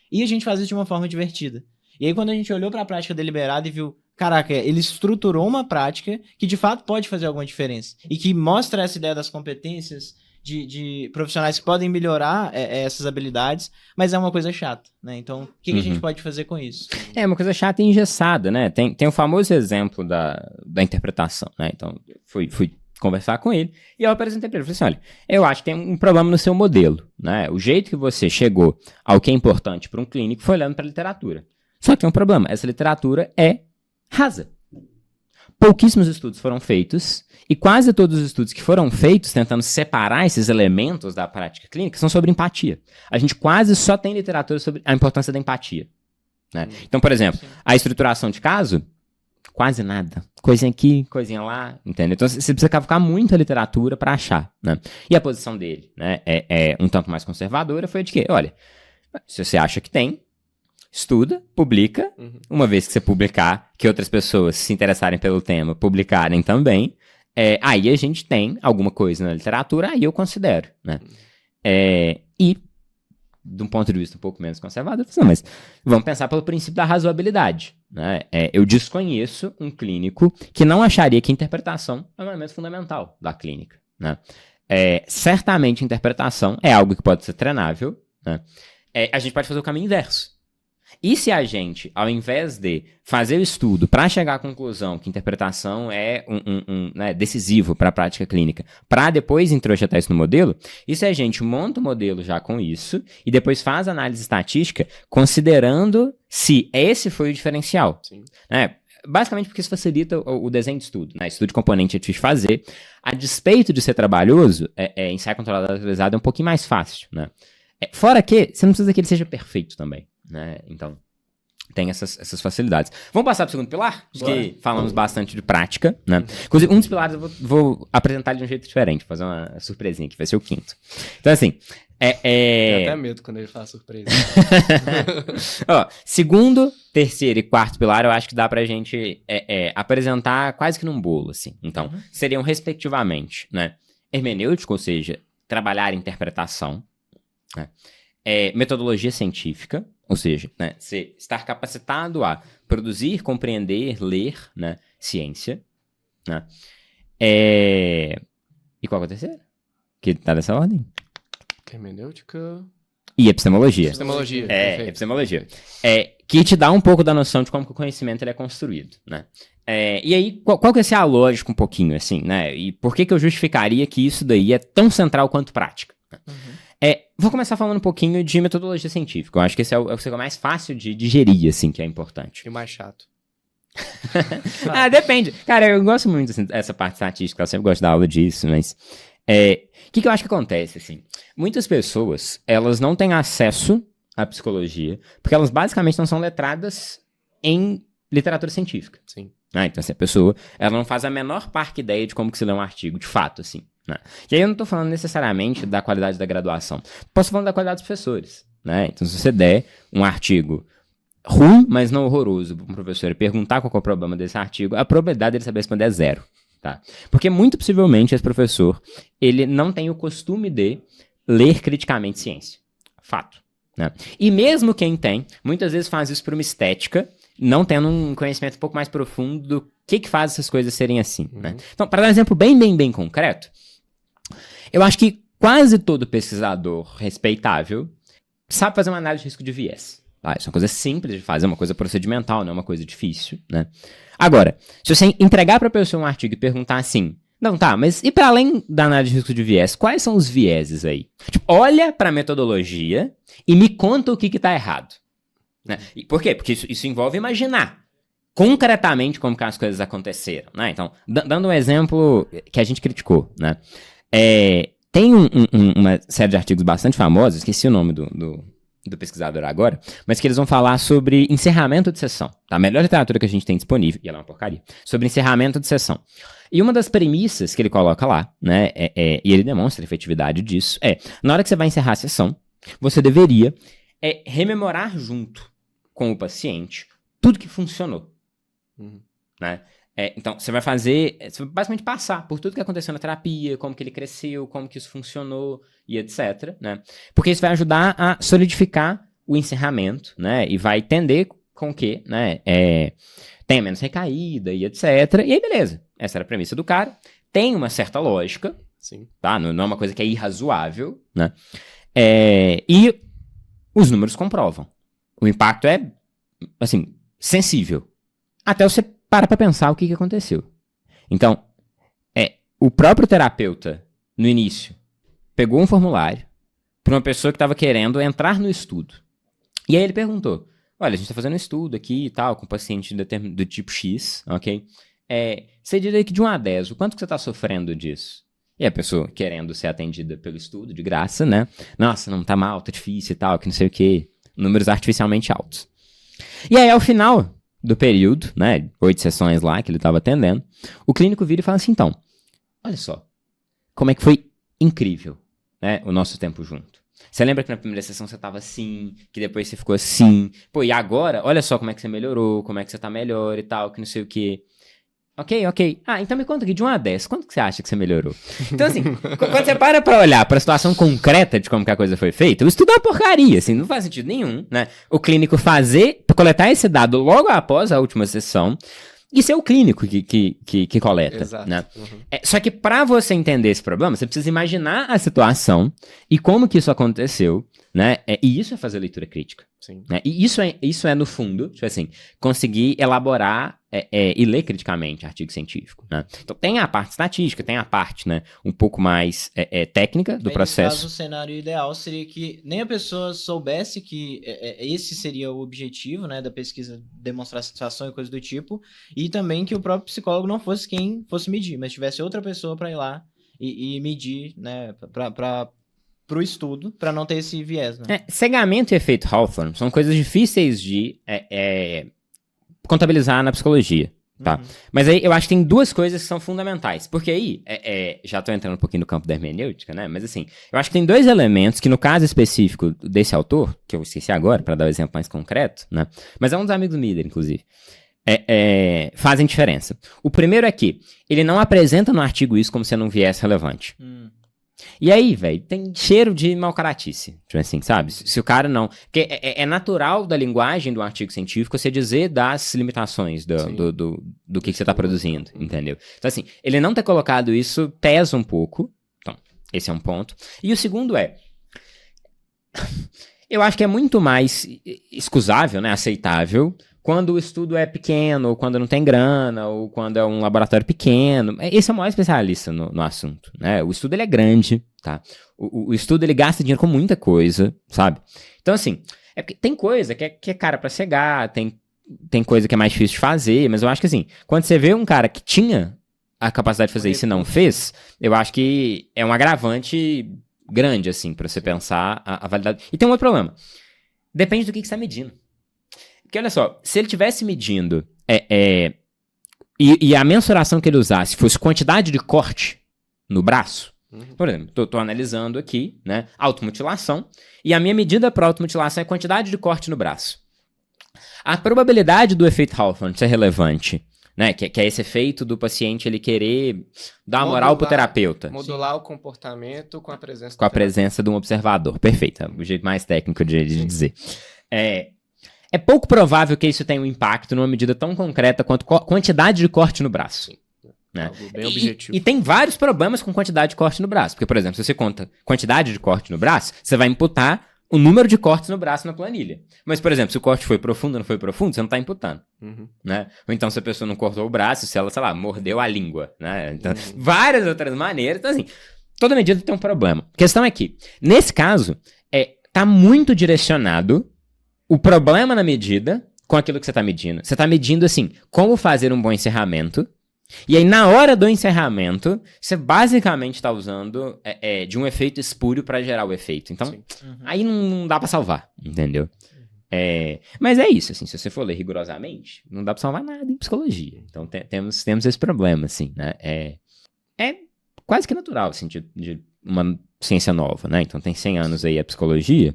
e a gente fazia de uma forma divertida. E aí quando a gente olhou para a prática deliberada e viu, caraca, ele estruturou uma prática que de fato pode fazer alguma diferença, e que mostra essa ideia das competências, de profissionais que podem melhorar essas habilidades, mas é uma coisa chata, né? Então, o que a gente pode fazer com isso? É uma coisa chata e engessada, né? Tem o famoso exemplo da interpretação, né? Então, fui conversar com ele e eu apresentei para ele. Falei assim, olha, eu acho que tem um problema no seu modelo, né? O jeito que você chegou ao que é importante para um clínico foi olhando para a literatura. Só que tem um problema, essa literatura é rasa. Pouquíssimos estudos foram feitos e quase todos os estudos que foram feitos tentando separar esses elementos da prática clínica são sobre empatia. A gente quase só tem literatura sobre a importância da empatia, né? Então, por exemplo, a estruturação de caso, quase nada. Coisinha aqui, coisinha lá, entendeu? Então, você precisa cavucar muita literatura para achar, né? E a posição dele, né, é um tanto mais conservadora, foi a de que, olha, se você acha que tem, estuda, publica, uma vez que você publicar, que outras pessoas se interessarem pelo tema, publicarem também, aí a gente tem alguma coisa na literatura, aí eu considero, né? E, de um ponto de vista um pouco menos conservador, mas vamos pensar pelo princípio da razoabilidade, né? Eu desconheço um clínico que não acharia que interpretação é um elemento fundamental da clínica, né? Certamente interpretação é algo que pode ser treinável, né? A gente pode fazer o caminho inverso. E se a gente, ao invés de fazer o estudo para chegar à conclusão que interpretação é né, decisivo para a prática clínica, para depois introjetar isso no modelo, e se a gente monta o modelo já com isso e depois faz análise estatística considerando se esse foi o diferencial, né? Basicamente porque isso facilita o desenho de estudo, né? Estudo de componente é difícil de fazer. A despeito de ser trabalhoso, ensaio controlado atualizado é um pouquinho mais fácil, né? Fora que você não precisa que ele seja perfeito também, né? Então, tem essas facilidades. Vamos passar para o segundo pilar? Que falamos bastante de prática, né? Inclusive, um dos pilares eu vou apresentar ele de um jeito diferente, fazer uma surpresinha que vai ser o quinto. Então, assim... Tenho até medo quando ele fala surpresa. Ó, segundo, terceiro e quarto pilar, eu acho que dá pra gente apresentar quase que num bolo, assim. Então, seriam respectivamente, né? Hermenêutico, ou seja, trabalhar interpretação, né? Metodologia científica, ou seja, né, você estar capacitado a produzir, compreender, ler, né, ciência, né? E qual é a terceira? Que tá nessa ordem? Hermenêutica... E epistemologia. Epistemologia, epistemologia. Que te dá um pouco da noção de como que o conhecimento ele é construído, né? E aí, qual que vai ser a lógica um pouquinho, assim, né? E por que eu justificaria que isso daí é tão central quanto prática? Vou começar falando um pouquinho de metodologia científica. Eu acho que esse é o mais fácil de digerir, assim, que é importante. E o mais chato. Depende. Cara, eu gosto muito assim, dessa parte estatística, eu sempre gosto da aula disso, mas... O que eu acho que acontece, assim? Muitas pessoas, elas não têm acesso à psicologia, porque elas basicamente não são letradas em literatura científica. Sim. Então, assim, a pessoa, ela não faz a menor parca ideia de como que se lê um artigo, de fato, assim, né? E aí eu não tô falando necessariamente da qualidade da graduação. Posso falar da qualidade dos professores, né? Então, se você der um artigo ruim, mas não horroroso, para um professor e perguntar qual é o problema desse artigo, a probabilidade dele saber responder é 0. Tá? Porque muito possivelmente esse professor, ele não tem o costume de ler criticamente ciência. Fato, né? E mesmo quem tem, muitas vezes faz isso por uma estética, não tendo um conhecimento um pouco mais profundo do que faz essas coisas serem assim, né? Então, para dar um exemplo bem concreto, eu acho que quase todo pesquisador respeitável sabe fazer uma análise de risco de viés. Isso é uma coisa simples de fazer, uma coisa procedimental, não é uma coisa difícil, né? Agora, se você entregar para a pessoa um artigo e perguntar assim, não, tá, mas e para além da análise de risco de viés, quais são os vieses aí? Tipo, olha para a metodologia e me conta o que tá errado. Né? E por quê? Porque isso envolve imaginar concretamente como que as coisas aconteceram, né? Então, dando um exemplo que a gente criticou, né? Tem uma série de artigos bastante famosos, esqueci o nome do pesquisador agora, mas que eles vão falar sobre encerramento de sessão, tá? A melhor literatura que a gente tem disponível, e ela é uma porcaria, sobre encerramento de sessão. E uma das premissas que ele coloca lá, né, e ele demonstra a efetividade disso, na hora que você vai encerrar a sessão, você deveria rememorar junto com o paciente tudo que funcionou, né? Então, você vai basicamente passar por tudo que aconteceu na terapia, como que ele cresceu, como que isso funcionou e etc, né? Porque isso vai ajudar a solidificar o encerramento, né? E vai tender com que, né, tenha menos recaída e etc. E aí, beleza. Essa era a premissa do cara. Tem uma certa lógica, Sim. tá? Não é uma coisa que é irrazoável, né? E os números comprovam. O impacto é, assim, sensível. Até você para pensar o que aconteceu. Então, o próprio terapeuta, no início, pegou um formulário para uma pessoa que estava querendo entrar no estudo. E aí ele perguntou, olha, a gente está fazendo um estudo aqui e tal, com paciente do tipo X, ok? Você diria que de 1 a 10, o quanto que você está sofrendo disso? E a pessoa querendo ser atendida pelo estudo, de graça, né? Nossa, não tá mal, tá difícil e tal, que não sei o quê. Números artificialmente altos. E aí, ao final do período, né, 8 sessões lá que ele estava atendendo, o clínico vira e fala assim, então, olha só, como é que foi incrível, né, o nosso tempo junto. Você lembra que na primeira sessão você estava assim, que depois você ficou assim, pô, e agora, olha só como é que você melhorou, como é que você tá melhor e tal, que não sei o quê. Ok. Ah, então me conta aqui, de 1 a 10, quanto que você acha que você melhorou? Então, assim, quando você para olhar para a situação concreta de como que a coisa foi feita, o estudo é uma porcaria, assim, não faz sentido nenhum, né? O clínico coletar esse dado logo após a última sessão, e ser o clínico que coleta, Exato. Né? Só que para você entender esse problema, você precisa imaginar a situação e como que isso aconteceu, né? E isso é fazer leitura crítica. Sim. Né? E isso é, no fundo, tipo assim, conseguir elaborar e ler criticamente artigo científico, né? Então tem a parte estatística, tem a parte, né, um pouco mais técnica do processo. Nesse caso, o cenário ideal seria que nem a pessoa soubesse que esse seria o objetivo, né, da pesquisa, demonstrar satisfação e coisa do tipo, e também que o próprio psicólogo não fosse quem fosse medir, mas tivesse outra pessoa para ir lá e medir, né, pro estudo, para não ter esse viés, né? Cegamento e efeito Hawthorne são coisas difíceis de contabilizar na psicologia, tá? Mas aí eu acho que tem duas coisas que são fundamentais, porque aí, já tô entrando um pouquinho no campo da hermenêutica, né? Mas assim, eu acho que tem dois elementos que no caso específico desse autor, que eu esqueci agora, para dar um exemplo mais concreto, né? Mas é um dos amigos do Miller, inclusive. Fazem diferença. O primeiro é que ele não apresenta no artigo isso como sendo um viés relevante. E aí, velho, tem cheiro de malcaratice, tipo assim, sabe? Se o cara não... Porque é natural da linguagem do artigo científico você dizer das limitações do que você tá produzindo, entendeu? Então, assim, ele não ter colocado isso pesa um pouco. Então, esse é um ponto. E o segundo eu acho que é muito mais excusável, né, aceitável, quando o estudo é pequeno, ou quando não tem grana, ou quando é um laboratório pequeno. Esse é o maior especialista no assunto, né? O estudo, ele é grande, tá? O estudo, ele gasta dinheiro com muita coisa, sabe? Então, assim, porque tem coisa que é cara pra cegar, tem coisa que é mais difícil de fazer, mas eu acho que, assim, quando você vê um cara que tinha a capacidade de fazer isso e não fez, eu acho que é um agravante grande, assim, pra você pensar a validade. E tem um outro problema. Depende do que você tá medindo. Porque, olha só, se ele estivesse medindo e a mensuração que ele usasse fosse quantidade de corte no braço, por exemplo, tô analisando aqui, né, automutilação, e a minha medida para automutilação é quantidade de corte no braço. A probabilidade do efeito Hawthorne ser relevante, né, que é esse efeito do paciente ele querer dar uma moral pro terapeuta. Modular o comportamento com a presença de um observador. Perfeito, é o jeito mais técnico de dizer. É pouco provável que isso tenha um impacto numa medida tão concreta quanto quantidade de corte no braço. Sim. Né? Algo bem objetivo. E tem vários problemas com quantidade de corte no braço. Porque, por exemplo, se você conta quantidade de corte no braço, você vai imputar o número de cortes no braço na planilha. Mas, por exemplo, se o corte foi profundo ou não foi profundo, você não está imputando. Né? Ou então, se a pessoa não cortou o braço, se ela, sei lá, mordeu a língua. Né? Então, várias outras maneiras. Então, assim, toda medida tem um problema. A questão é que, nesse caso, tá muito direcionado o problema na medida com aquilo que você está medindo. Você está medindo, assim, como fazer um bom encerramento. E aí, na hora do encerramento, você basicamente está usando de um efeito espúrio para gerar o efeito. Então, aí não dá para salvar, entendeu? Mas é isso, assim, se você for ler rigorosamente, não dá pra salvar nada em psicologia. Então temos esse problema, assim, né? É quase que natural, assim, de uma ciência nova, né? Então tem 100 anos aí a psicologia,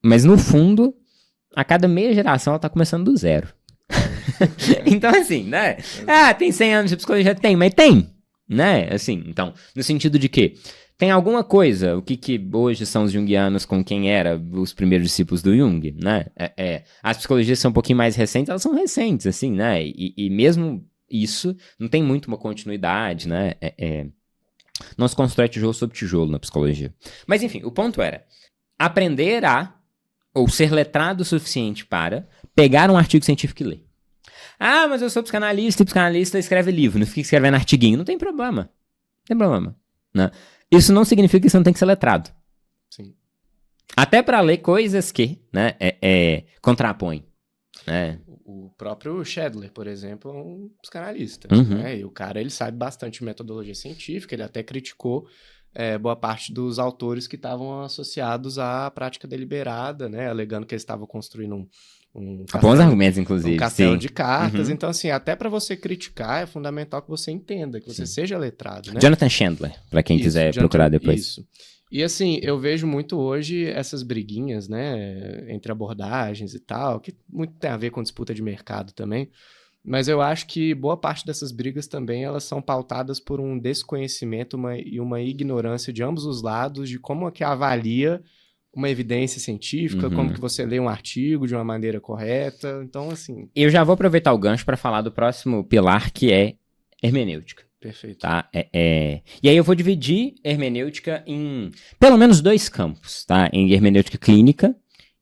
mas no fundo, a cada meia geração ela tá começando do zero. Então, assim, né? Tem 100 anos de psicologia? Tem, mas tem, né? Assim, então, no sentido de que tem alguma coisa, o que hoje são os junguianos com quem era os primeiros discípulos do Jung, né? As psicologias são um pouquinho mais recentes, elas são recentes, assim, né? E mesmo isso, não tem muito uma continuidade, né? Não se constrói tijolo sobre tijolo na psicologia. Mas, enfim, o ponto era aprender ou ser letrado o suficiente para pegar um artigo científico e ler. Mas eu sou psicanalista e psicanalista escreve livro, não fica escrevendo artiguinho. Não tem problema. Não tem problema, né? Isso não significa que você não tem que ser letrado. Sim. Até para ler coisas que, né, contrapõem. Né? O próprio Schedler, por exemplo, é um psicanalista. Uhum. Né? E o cara, ele sabe bastante de metodologia científica, ele até criticou boa parte dos autores que estavam associados à prática deliberada, né? Alegando que eles estavam construindo bons argumentos, inclusive. Um castelo sim. de cartas. Uhum. Então, assim, até para você criticar, é fundamental que você entenda, que você seja letrado, né? Jonathan Chandler, para quem quiser procurar depois. Isso. E, assim, eu vejo muito hoje essas briguinhas, né, entre abordagens e tal, que muito tem a ver com disputa de mercado também, mas eu acho que boa parte dessas brigas também, elas são pautadas por um desconhecimento e uma ignorância de ambos os lados de como é que avalia uma evidência científica, como que você lê um artigo de uma maneira correta. Então, assim... Eu já vou aproveitar o gancho para falar do próximo pilar, que é hermenêutica. Perfeito. Tá? E aí eu vou dividir hermenêutica em pelo menos 2 campos, tá? Em hermenêutica clínica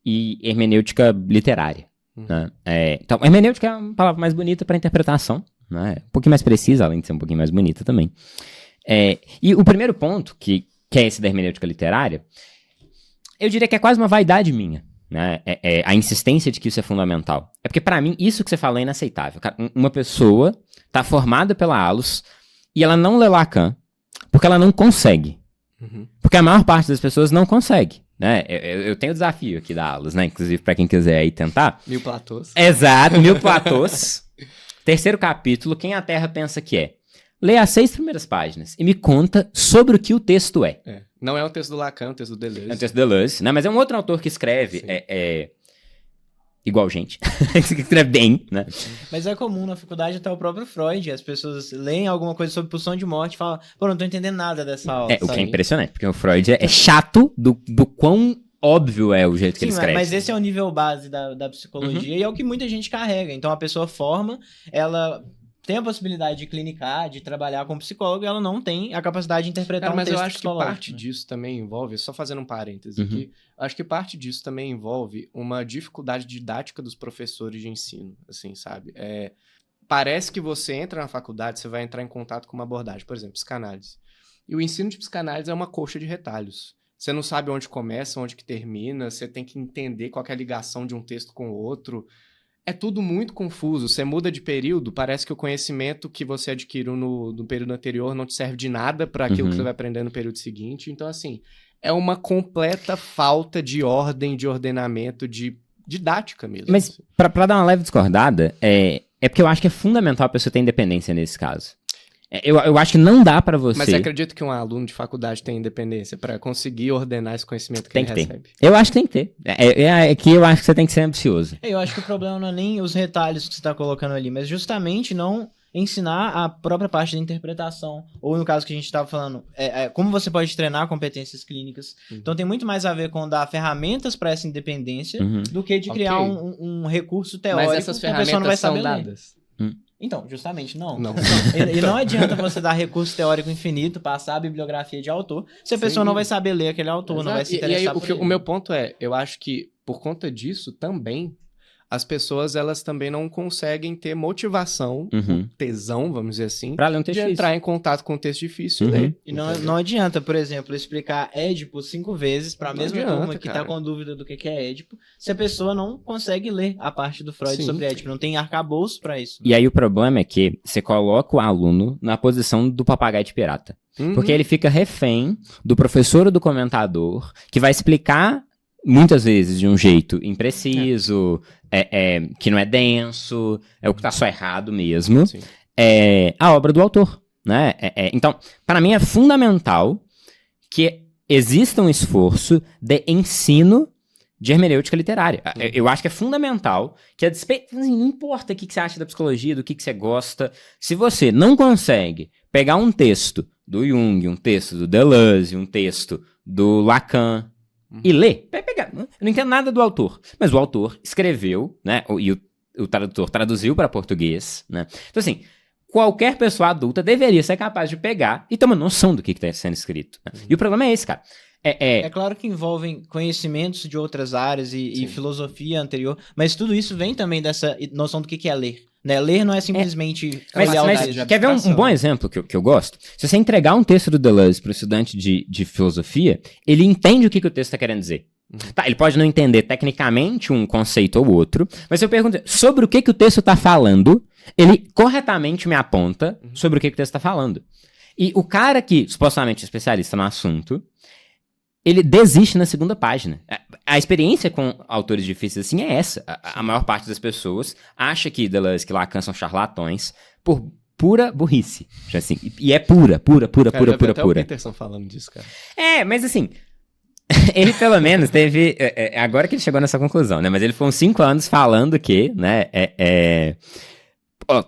e hermenêutica literária. Né? Então, hermenêutica é uma palavra mais bonita para interpretação, né? Um pouquinho mais precisa, além de ser um pouquinho mais bonita também. E o primeiro ponto, que é esse da hermenêutica literária, eu diria que é quase uma vaidade minha, né? A insistência de que isso é fundamental. É porque, pra mim, isso que você fala é inaceitável. Cara, uma pessoa tá formada pela ALUS e ela não lê Lacan porque ela não consegue. Porque a maior parte das pessoas não consegue, né? Eu tenho o desafio aqui da ALUS, né? Inclusive, pra quem quiser aí tentar. 1000 platôs. Exato, 1000 platôs. Terceiro capítulo, quem a Terra pensa que é? Lê as 6 primeiras páginas e me conta sobre o que o texto é. Não é um texto do Lacan, é um texto do Deleuze. É um texto do Deleuze, né? Mas é um outro autor que escreve igual gente, que escreve bem, né? Mas é comum na faculdade até o próprio Freud, as pessoas leem alguma coisa sobre pulsão de morte e falam, pô, não tô entendendo nada dessa aula. O que é impressionante, porque o Freud é chato do quão óbvio é o jeito que ele escreve. Mas esse é o nível base da psicologia e é o que muita gente carrega. Então a pessoa forma, ela tem a possibilidade de clinicar, de trabalhar como psicólogo, e ela não tem a capacidade de interpretar um texto psicológico. Mas eu acho que parte né? disso também envolve, só fazendo um parêntese aqui, acho que parte disso também envolve uma dificuldade didática dos professores de ensino, assim, sabe? Parece que você entra na faculdade, você vai entrar em contato com uma abordagem, por exemplo, psicanálise. E o ensino de psicanálise é uma coxa de retalhos. Você não sabe onde começa, onde que termina, você tem que entender qual que é a ligação de um texto com o outro. É tudo muito confuso. Você muda de período, parece que o conhecimento que você adquiriu no período anterior não te serve de nada para aquilo que você vai aprender no período seguinte. Então, assim, é uma completa falta de ordem, de ordenamento, de didática mesmo. Mas, assim. Pra dar uma leve discordada, é porque eu acho que é fundamental a pessoa ter independência nesse caso. Eu acho que não dá pra você... Mas você acredita que um aluno de faculdade tem independência pra conseguir ordenar esse conhecimento que ele recebe? Eu acho que tem que ter. É que eu acho que você tem que ser ambicioso. Eu acho que o problema não é nem os retalhos que você tá colocando ali, mas justamente não ensinar a própria parte da interpretação. Ou no caso que a gente tava falando, como você pode treinar competências clínicas. Então tem muito mais a ver com dar ferramentas pra essa independência do que de criar um recurso teórico. Mas essas que a pessoa não vai ferramentas saber são dadas? Então, justamente não. Não. E não adianta você dar recurso teórico infinito, passar a bibliografia de autor, se a pessoa não vai saber ler aquele autor, não vai se interessar por ele. O meu ponto é, eu acho que por conta disso também, as pessoas elas também não conseguem ter motivação, tesão, vamos dizer assim, pra ler um texto de difícil. entrar em contato com um texto difícil e ler. E não adianta, por exemplo, explicar Édipo 5 vezes pra Não mesma adianta, turma que cara. tá com dúvida do que é Édipo, se a pessoa não consegue ler a parte do Freud Sim. sobre Édipo, não tem arcabouço pra isso. E aí o problema é que você coloca o aluno na posição do papagaio de pirata. Porque ele fica refém do professor ou do comentador, que vai explicar, muitas vezes, de um jeito impreciso, que não é denso, é o que tá só errado mesmo, Sim. a obra do autor, né? Então, para mim é fundamental que exista um esforço de ensino de hermenêutica literária. Eu acho que é fundamental que não importa o que você acha da psicologia, do que você gosta, se você não consegue pegar um texto do Jung, um texto do Deleuze, um texto do Lacan e ler, eu não entendo nada do autor, mas o autor escreveu, né, e o tradutor traduziu para português, né? Então assim, qualquer pessoa adulta deveria ser capaz de pegar e ter uma noção do que está sendo escrito, né? E o problema é esse, cara. É claro que envolvem conhecimentos de outras áreas e filosofia anterior, mas tudo isso vem também dessa noção do que é ler. Né? Ler não é simplesmente Mas quer ver um bom exemplo que eu gosto? Se você entregar um texto do Deleuze para o estudante de filosofia, ele entende o que o texto está querendo dizer. Tá, ele pode não entender tecnicamente um conceito ou outro, mas se eu pergunto sobre o que o texto está falando, ele corretamente me aponta sobre o que o texto está falando. E o cara que supostamente é especialista no assunto, ele desiste na segunda página. A experiência com autores difíceis assim é essa. A maior parte das pessoas acha que Deleuze, que Lacan são charlatões por pura burrice. Assim, e é pura. Até o Peterson falando disso, cara. Mas assim, ele pelo menos teve... agora que ele chegou nessa conclusão, né? Mas ele foi uns 5 anos falando que, né,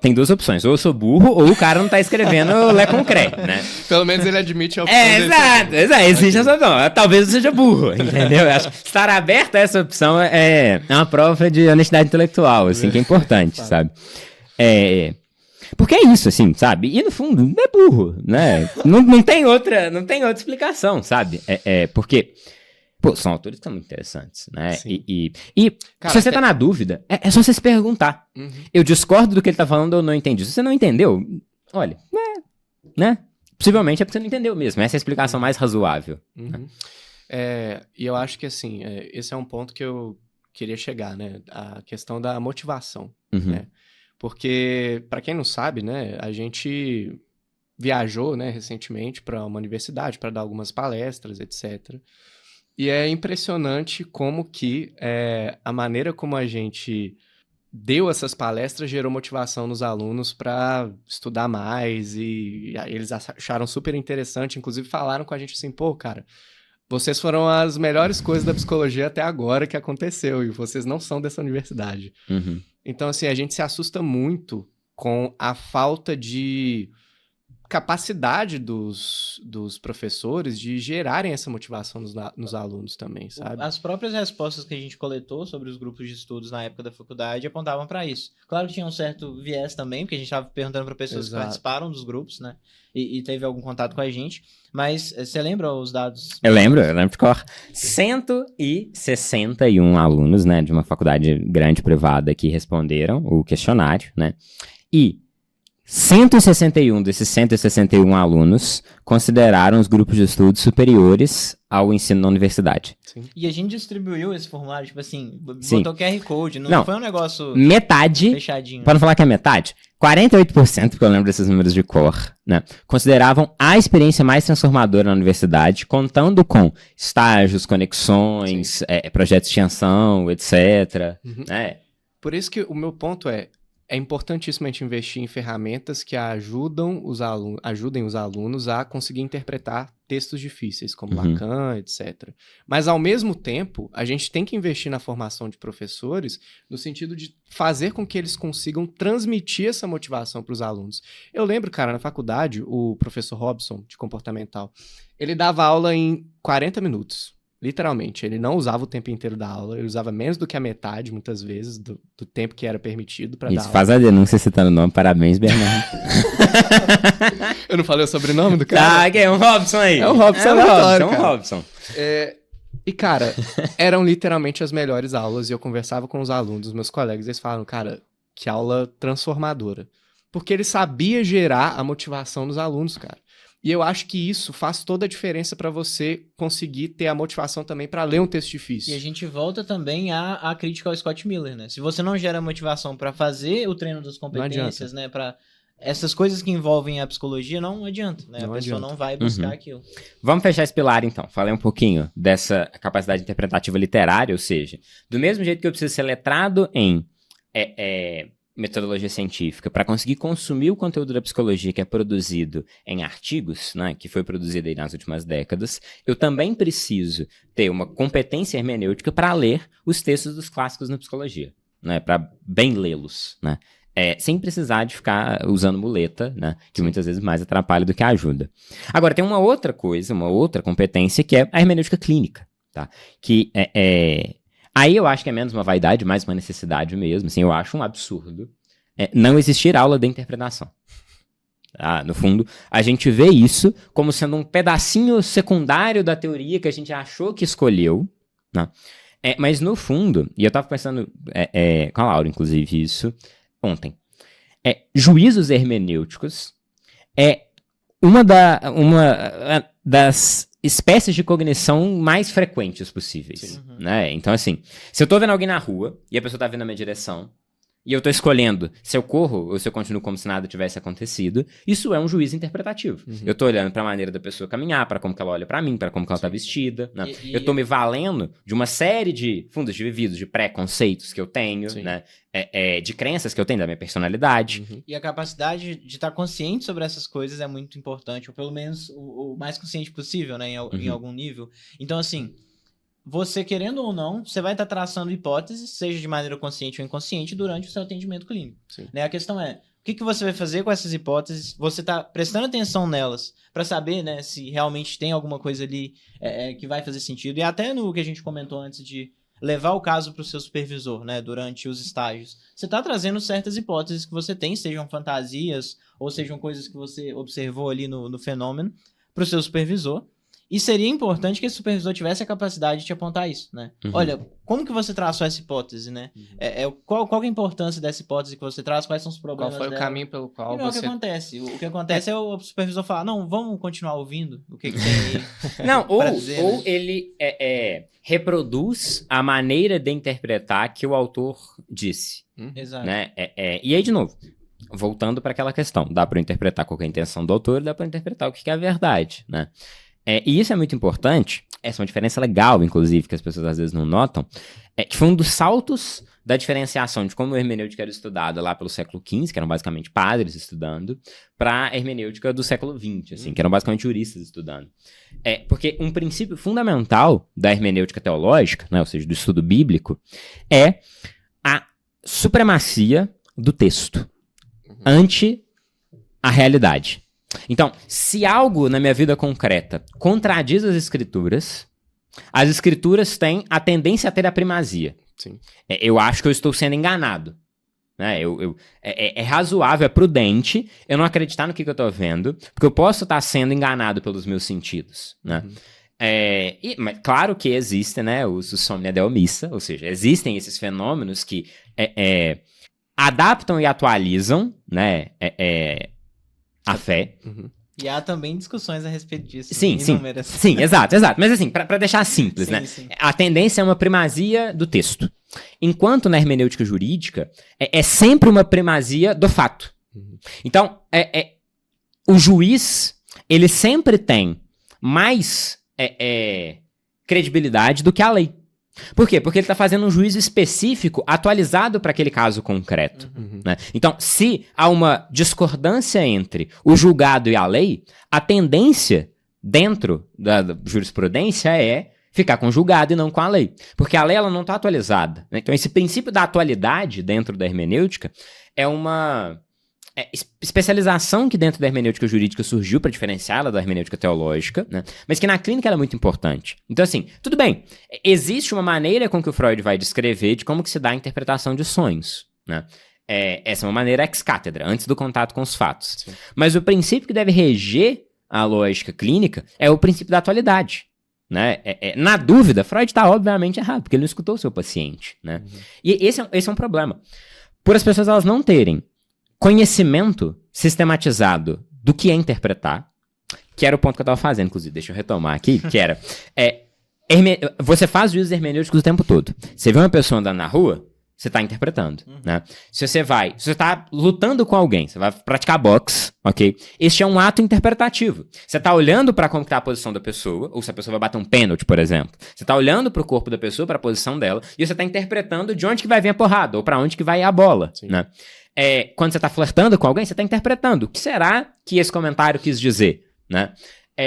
tem duas opções, ou eu sou burro, ou o cara não tá escrevendo Lé Concret, né? Pelo menos ele admite a opção exato, existe essa opção. Talvez eu seja burro, entendeu? Eu acho que estar aberto a essa opção é uma prova de honestidade intelectual, assim, que é importante, sabe? Porque é isso, assim, sabe? E no fundo, é burro, né? não tem outra explicação, sabe? Porque... Pô, são autores que são muito interessantes, né? E cara, se você tá na dúvida, é só você se perguntar. Eu discordo do que ele tá falando ou não entendi. Se você não entendeu, olha, né? Possivelmente é porque você não entendeu mesmo. Essa é a explicação mais razoável. E eu acho que, assim, esse é um ponto que eu queria chegar, né? A questão da motivação, né? Porque, para quem não sabe, né? A gente viajou, né, recentemente para uma universidade para dar algumas palestras, etc., E é impressionante como que a maneira como a gente deu essas palestras gerou motivação nos alunos para estudar mais e eles acharam super interessante, inclusive falaram com a gente assim, pô, cara, vocês foram as melhores coisas da psicologia até agora que aconteceu e vocês não são dessa universidade. Então, assim, a gente se assusta muito com a falta de capacidade dos professores de gerarem essa motivação nos alunos também, sabe? As próprias respostas que a gente coletou sobre os grupos de estudos na época da faculdade apontavam para isso. Claro que tinha um certo viés também, porque a gente estava perguntando para pessoas que participaram dos grupos, né? E teve algum contato com a gente. Mas você lembra os dados? Eu lembro de cor. 161 alunos, né, de uma faculdade grande privada que responderam o questionário, né? E 161 desses 161 alunos consideraram os grupos de estudos superiores ao ensino na universidade. Sim. E a gente distribuiu esse formulário, tipo assim, botou QR Code, não foi um negócio metade, fechadinho. Para não falar que é metade, 48%, porque eu lembro desses números de cor, né, consideravam a experiência mais transformadora na universidade, contando com estágios, conexões, projetos de extensão, etc. Por isso que o meu ponto é importantíssimo a gente investir em ferramentas que ajudem os alunos a conseguir interpretar textos difíceis, como Lacan, etc. Mas, ao mesmo tempo, a gente tem que investir na formação de professores no sentido de fazer com que eles consigam transmitir essa motivação para os alunos. Eu lembro, cara, na faculdade, o professor Robson, de comportamental, ele dava aula em 40 minutos. Literalmente, ele não usava o tempo inteiro da aula, ele usava menos do que a metade, muitas vezes, do tempo que era permitido para dar aula. Isso, faz a denúncia citando o nome, parabéns, Bernardo. Eu não falei o sobrenome do cara? É um Robson aí. É um Robson. E, cara, eram literalmente as melhores aulas, e eu conversava com os alunos, meus colegas, eles falaram, cara, que aula transformadora. Porque ele sabia gerar a motivação nos alunos, cara. E eu acho que isso faz toda a diferença pra você conseguir ter a motivação também pra ler um texto difícil. E a gente volta também à crítica ao Scott Miller, né? Se você não gera motivação pra fazer o treino das competências, né? Para essas coisas que envolvem a psicologia, não adianta, né? Não a pessoa adianta. não vai buscar aquilo. Vamos fechar esse pilar, então. Falei um pouquinho dessa capacidade interpretativa literária, ou seja, do mesmo jeito que eu preciso ser letrado em metodologia científica para conseguir consumir o conteúdo da psicologia que é produzido em artigos, né, que foi produzido aí nas últimas décadas, eu também preciso ter uma competência hermenêutica para ler os textos dos clássicos na psicologia, né, para bem lê-los, né, sem precisar de ficar usando muleta, né, que muitas vezes mais atrapalha do que ajuda. Agora, tem uma outra coisa, uma outra competência que é a hermenêutica clínica, tá, que aí eu acho que é menos uma vaidade, mais uma necessidade mesmo. Assim, eu acho um absurdo não existir aula de interpretação. No fundo, a gente vê isso como sendo um pedacinho secundário da teoria que a gente achou que escolheu. Né? Mas no fundo, e eu estava pensando com a Laura, inclusive, isso ontem. Juízos hermenêuticos é uma das espécies de cognição mais frequentes possíveis, né? Então, assim, se eu tô vendo alguém na rua e a pessoa tá vindo na minha direção e eu tô escolhendo se eu corro ou se eu continuo como se nada tivesse acontecido, isso é um juízo interpretativo. Eu tô olhando pra maneira da pessoa caminhar, pra como que ela olha pra mim, pra como que ela tá vestida, né? Eu tô me valendo de uma série de fundos de vividos, de preconceitos que eu tenho, né? De crenças que eu tenho da minha personalidade. E a capacidade de estar consciente sobre essas coisas é muito importante, ou pelo menos o mais consciente possível, né, em algum nível. Então, assim, você querendo ou não, você vai estar traçando hipóteses, seja de maneira consciente ou inconsciente, durante o seu atendimento clínico. Né? A questão é, o que você vai fazer com essas hipóteses? Você está prestando atenção nelas para saber, né, se realmente tem alguma coisa ali que vai fazer sentido. E até no que a gente comentou antes de levar o caso para o seu supervisor, né, durante os estágios. Você está trazendo certas hipóteses que você tem, sejam fantasias ou sejam coisas que você observou ali no fenômeno, para o seu supervisor. E seria importante que esse supervisor tivesse a capacidade de te apontar isso, né? Olha, como que você traçou essa hipótese, né? Qual que é a importância dessa hipótese que você traz? Quais são os problemas dela? Qual foi o caminho pelo qual você... O que acontece? O que acontece é o supervisor falar, não, vamos continuar ouvindo o que tem aí. Não, ou dizer, ou né? ele reproduz a maneira de interpretar que o autor disse. Exato. Né? E aí, de novo, voltando para aquela questão, dá para interpretar qual que é a intenção do autor, dá para interpretar o que é a verdade, né? E isso é muito importante, essa é uma diferença legal, inclusive, que as pessoas às vezes não notam, que foi um dos saltos da diferenciação de como a hermenêutica era estudada lá pelo século XV, que eram basicamente padres estudando, para a hermenêutica do século XX, assim, que eram basicamente juristas estudando. Porque um princípio fundamental da hermenêutica teológica, né, ou seja, do estudo bíblico, é a supremacia do texto ante a realidade. Então, se algo na minha vida concreta contradiz as escrituras têm a tendência a ter a primazia. Sim. Eu acho que eu estou sendo enganado. Né? É razoável, é prudente eu não acreditar no que eu estou vendo, porque eu posso estar sendo enganado pelos meus sentidos. Né? Mas claro que existe, né, o somnia de omissa, ou seja, existem esses fenômenos que adaptam e atualizam, né, a fé. E há também discussões a respeito disso. Sim, inúmeras. sim, exato. Mas assim, pra deixar simples, Sim, né? sim. A tendência é uma primazia do texto. Enquanto na hermenêutica jurídica, é sempre uma primazia do fato. Então, o juiz, ele sempre tem mais credibilidade do que a lei. Por quê? Porque ele está fazendo um juízo específico, atualizado para aquele caso concreto. Né? Então, se há uma discordância entre o julgado e a lei, a tendência dentro da jurisprudência é ficar com o julgado e não com a lei. Porque a lei ela não está atualizada. Né? Então, esse princípio da atualidade dentro da hermenêutica é uma especialização que dentro da hermenêutica jurídica surgiu para diferenciá-la da hermenêutica teológica, né? Mas que na clínica ela é muito importante. Então, assim, tudo bem, existe uma maneira com que o Freud vai descrever de como que se dá a interpretação de sonhos, né? Essa é uma maneira ex-cátedra, antes do contato com os fatos. Sim. Mas o princípio que deve reger a lógica clínica é o princípio da atualidade. né? Na dúvida, Freud está obviamente errado, porque ele não escutou o seu paciente, né? E esse é um problema. Por as pessoas elas não terem conhecimento sistematizado do que é interpretar, que era o ponto que eu estava fazendo, inclusive, deixa eu retomar aqui, que era, você faz juízos hermenêuticos o tempo todo. Você vê uma pessoa andando na rua, você está interpretando, né? Se você está lutando com alguém, você vai praticar boxe, ok? Este é um ato interpretativo. Você está olhando para como está a posição da pessoa, ou se a pessoa vai bater um pênalti, por exemplo. Você está olhando para o corpo da pessoa, para a posição dela, e você está interpretando de onde que vai vir a porrada, ou para onde que vai ir a bola, né? Quando você está flertando com alguém, você está interpretando. O que será que esse comentário quis dizer, né?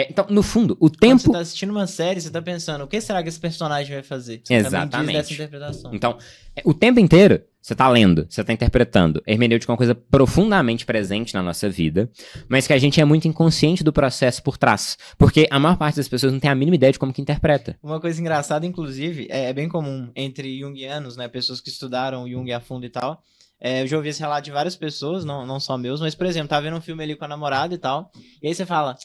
Então, no fundo, o tempo... Quando você tá assistindo uma série, você tá pensando, o que será que esse personagem vai fazer? Você exatamente. também diz dessa interpretação. Então, o tempo inteiro, você tá lendo, você tá interpretando. Hermenêutica é uma coisa profundamente presente na nossa vida, mas que a gente é muito inconsciente do processo por trás. Porque a maior parte das pessoas não tem a mínima ideia de como que interpreta. Uma coisa engraçada, inclusive, é bem comum entre junguianos, né? Pessoas que estudaram Jung a fundo e tal... eu já ouvi esse relato de várias pessoas, não só meus, mas, por exemplo, tá vendo um filme ali com a namorada e tal, e aí você fala,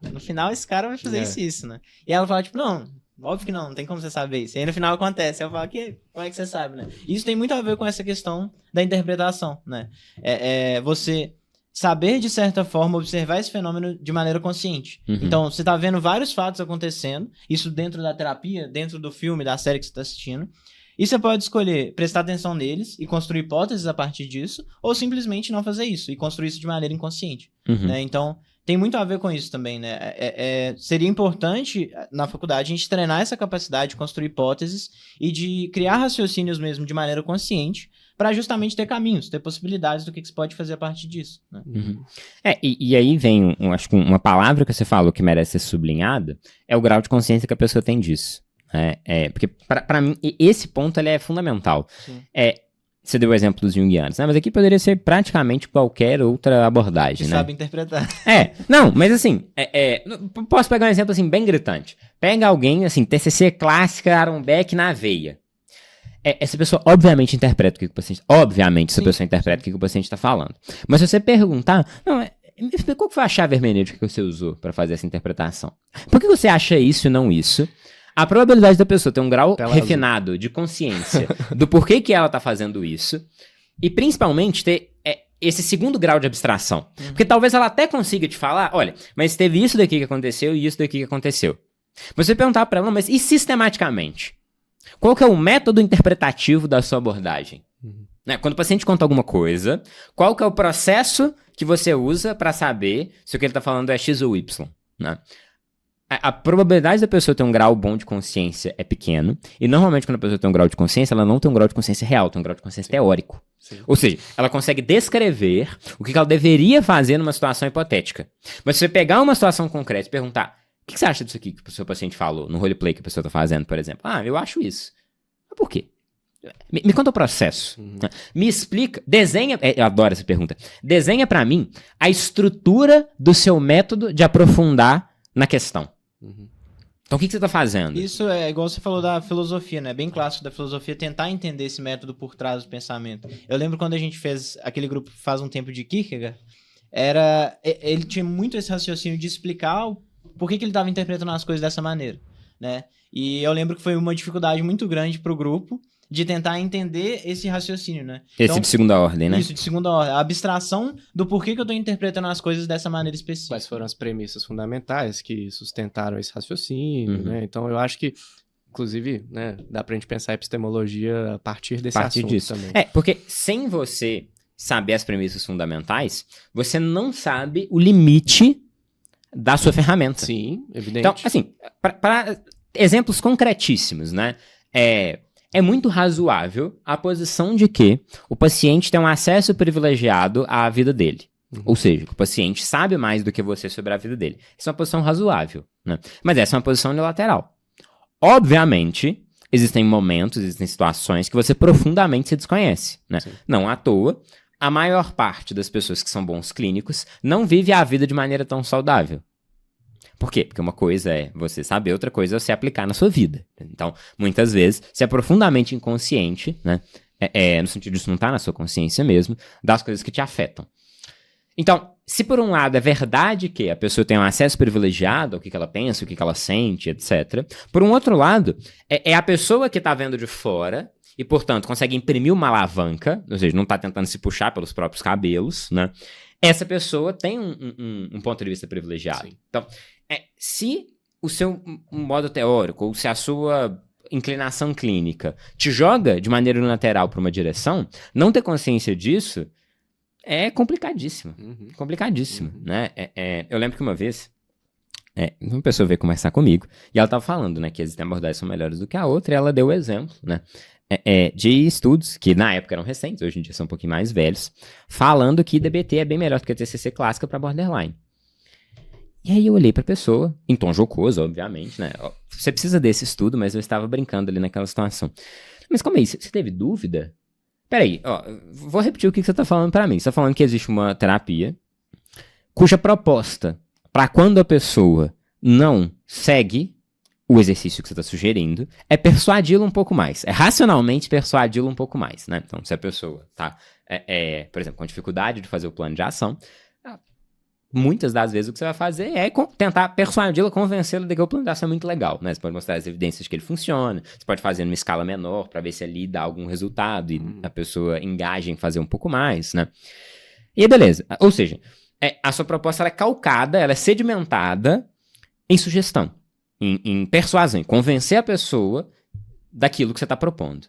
no final esse cara vai fazer isso, né? E ela fala, tipo, não, óbvio que não tem como você saber isso. E aí no final acontece, aí eu falo, como é que você sabe, né? Isso tem muito a ver com essa questão da interpretação, né? Você saber, de certa forma, observar esse fenômeno de maneira consciente. Então, você tá vendo vários fatos acontecendo, isso dentro da terapia, dentro do filme, da série que você tá assistindo. E você pode escolher prestar atenção neles e construir hipóteses a partir disso, ou simplesmente não fazer isso e construir isso de maneira inconsciente. Né? Então, tem muito a ver com isso também, né? Seria importante, na faculdade, a gente treinar essa capacidade de construir hipóteses e de criar raciocínios mesmo de maneira consciente, para justamente ter caminhos, ter possibilidades do que você pode fazer a partir disso. Né? E aí vem, acho que uma palavra que você falou que merece ser sublinhada, é o grau de consciência que a pessoa tem disso. Porque para mim esse ponto ele é fundamental. Você deu o exemplo dos junguianos, né? Mas aqui poderia ser praticamente qualquer outra abordagem, né? Sabe interpretar. Não, mas assim, posso pegar um exemplo assim bem gritante. Pega alguém, assim, TCC clássica, Aaron Beck na veia. Essa pessoa obviamente interpreta o que o paciente... Obviamente essa pessoa interpreta o que o paciente está falando. Mas se você perguntar... Qual foi a chave hermenêutica que você usou para fazer essa interpretação? Por que você acha isso e não isso? A probabilidade da pessoa ter um grau refinado de consciência do porquê que ela tá fazendo isso, e principalmente ter esse segundo grau de abstração. Porque talvez ela até consiga te falar, olha, mas teve isso daqui que aconteceu e isso daqui que aconteceu. Você perguntar pra ela, mas e sistematicamente? Qual que é o método interpretativo da sua abordagem? Né? Quando o paciente conta alguma coisa, qual que é o processo que você usa pra saber se o que ele tá falando é X ou Y? Né? A probabilidade da pessoa ter um grau bom de consciência é pequeno, e normalmente quando a pessoa tem um grau de consciência, ela não tem um grau de consciência real, tem um grau de consciência teórico. Ou seja, ela consegue descrever o que ela deveria fazer numa situação hipotética. Mas se você pegar uma situação concreta e perguntar, o que você acha disso aqui que o seu paciente falou, no roleplay que a pessoa está fazendo, por exemplo? Eu acho isso. Mas por quê? Me conta o processo. Me explica, desenha, eu adoro essa pergunta, desenha pra mim a estrutura do seu método de aprofundar na questão. Então, o que você está fazendo? Isso é igual você falou da filosofia, né? Bem clássico da filosofia, tentar entender esse método por trás do pensamento. Eu lembro quando a gente fez aquele grupo faz um tempo de Kierkegaard, ele tinha muito esse raciocínio de explicar por que ele estava interpretando as coisas dessa maneira, né? E eu lembro que foi uma dificuldade muito grande para o grupo de tentar entender esse raciocínio, né? Esse de segunda ordem, né? Isso, de segunda ordem. A abstração do porquê que eu estou interpretando as coisas dessa maneira específica. Quais foram as premissas fundamentais que sustentaram esse raciocínio, né? Então, eu acho que, inclusive, né, dá pra gente pensar a epistemologia a partir desse assunto disso também. Porque sem você saber as premissas fundamentais, você não sabe o limite da sua ferramenta. Sim, evidente. Então, assim, para exemplos concretíssimos, né? É muito razoável a posição de que o paciente tem um acesso privilegiado à vida dele. Ou seja, que o paciente sabe mais do que você sobre a vida dele. Essa é uma posição razoável, né? Mas essa é uma posição unilateral. Obviamente, existem momentos, existem situações que você profundamente se desconhece, né? Não à toa, a maior parte das pessoas que são bons clínicos não vive a vida de maneira tão saudável. Por quê? Porque uma coisa é você saber, outra coisa é você aplicar na sua vida. Então, muitas vezes, você é profundamente inconsciente, né? No sentido disso não tá na sua consciência mesmo, das coisas que te afetam. Então, se por um lado é verdade que a pessoa tem um acesso privilegiado ao que ela pensa, o que ela sente, etc. Por um outro lado, é a pessoa que está vendo de fora e, portanto, consegue imprimir uma alavanca, ou seja, não está tentando se puxar pelos próprios cabelos, né? Essa pessoa tem um ponto de vista privilegiado. Sim. Então, se o seu modo teórico ou se a sua inclinação clínica te joga de maneira unilateral para uma direção, não ter consciência disso é complicadíssimo. Complicadíssimo, né? Eu lembro que uma vez uma pessoa veio conversar comigo e ela estava falando, né, que existem abordagens que são melhores do que a outra, e ela deu o exemplo, né, de estudos que na época eram recentes, hoje em dia são um pouquinho mais velhos, falando que DBT é bem melhor do que a TCC clássica para borderline. E aí eu olhei pra pessoa, em tom jocoso, obviamente, né? Você precisa desse estudo, mas eu estava brincando ali naquela situação. Mas calma aí, você teve dúvida? Peraí, vou repetir o que você tá falando pra mim. Você tá falando que existe uma terapia cuja proposta, pra quando a pessoa não segue o exercício que você tá sugerindo, é persuadi-la um pouco mais. É racionalmente persuadi-la um pouco mais, né? Então, se a pessoa tá, por exemplo, com dificuldade de fazer o plano de ação, muitas das vezes o que você vai fazer é tentar persuadi-la, convencê-la de que o plano de ação é muito legal, né? Você pode mostrar as evidências de que ele funciona, você pode fazer numa escala menor para ver se ali dá algum resultado e a pessoa engaja em fazer um pouco mais, né? E aí, beleza. Ou seja, a sua proposta ela é calcada, ela é sedimentada em sugestão, em persuasão, em convencer a pessoa daquilo que você está propondo.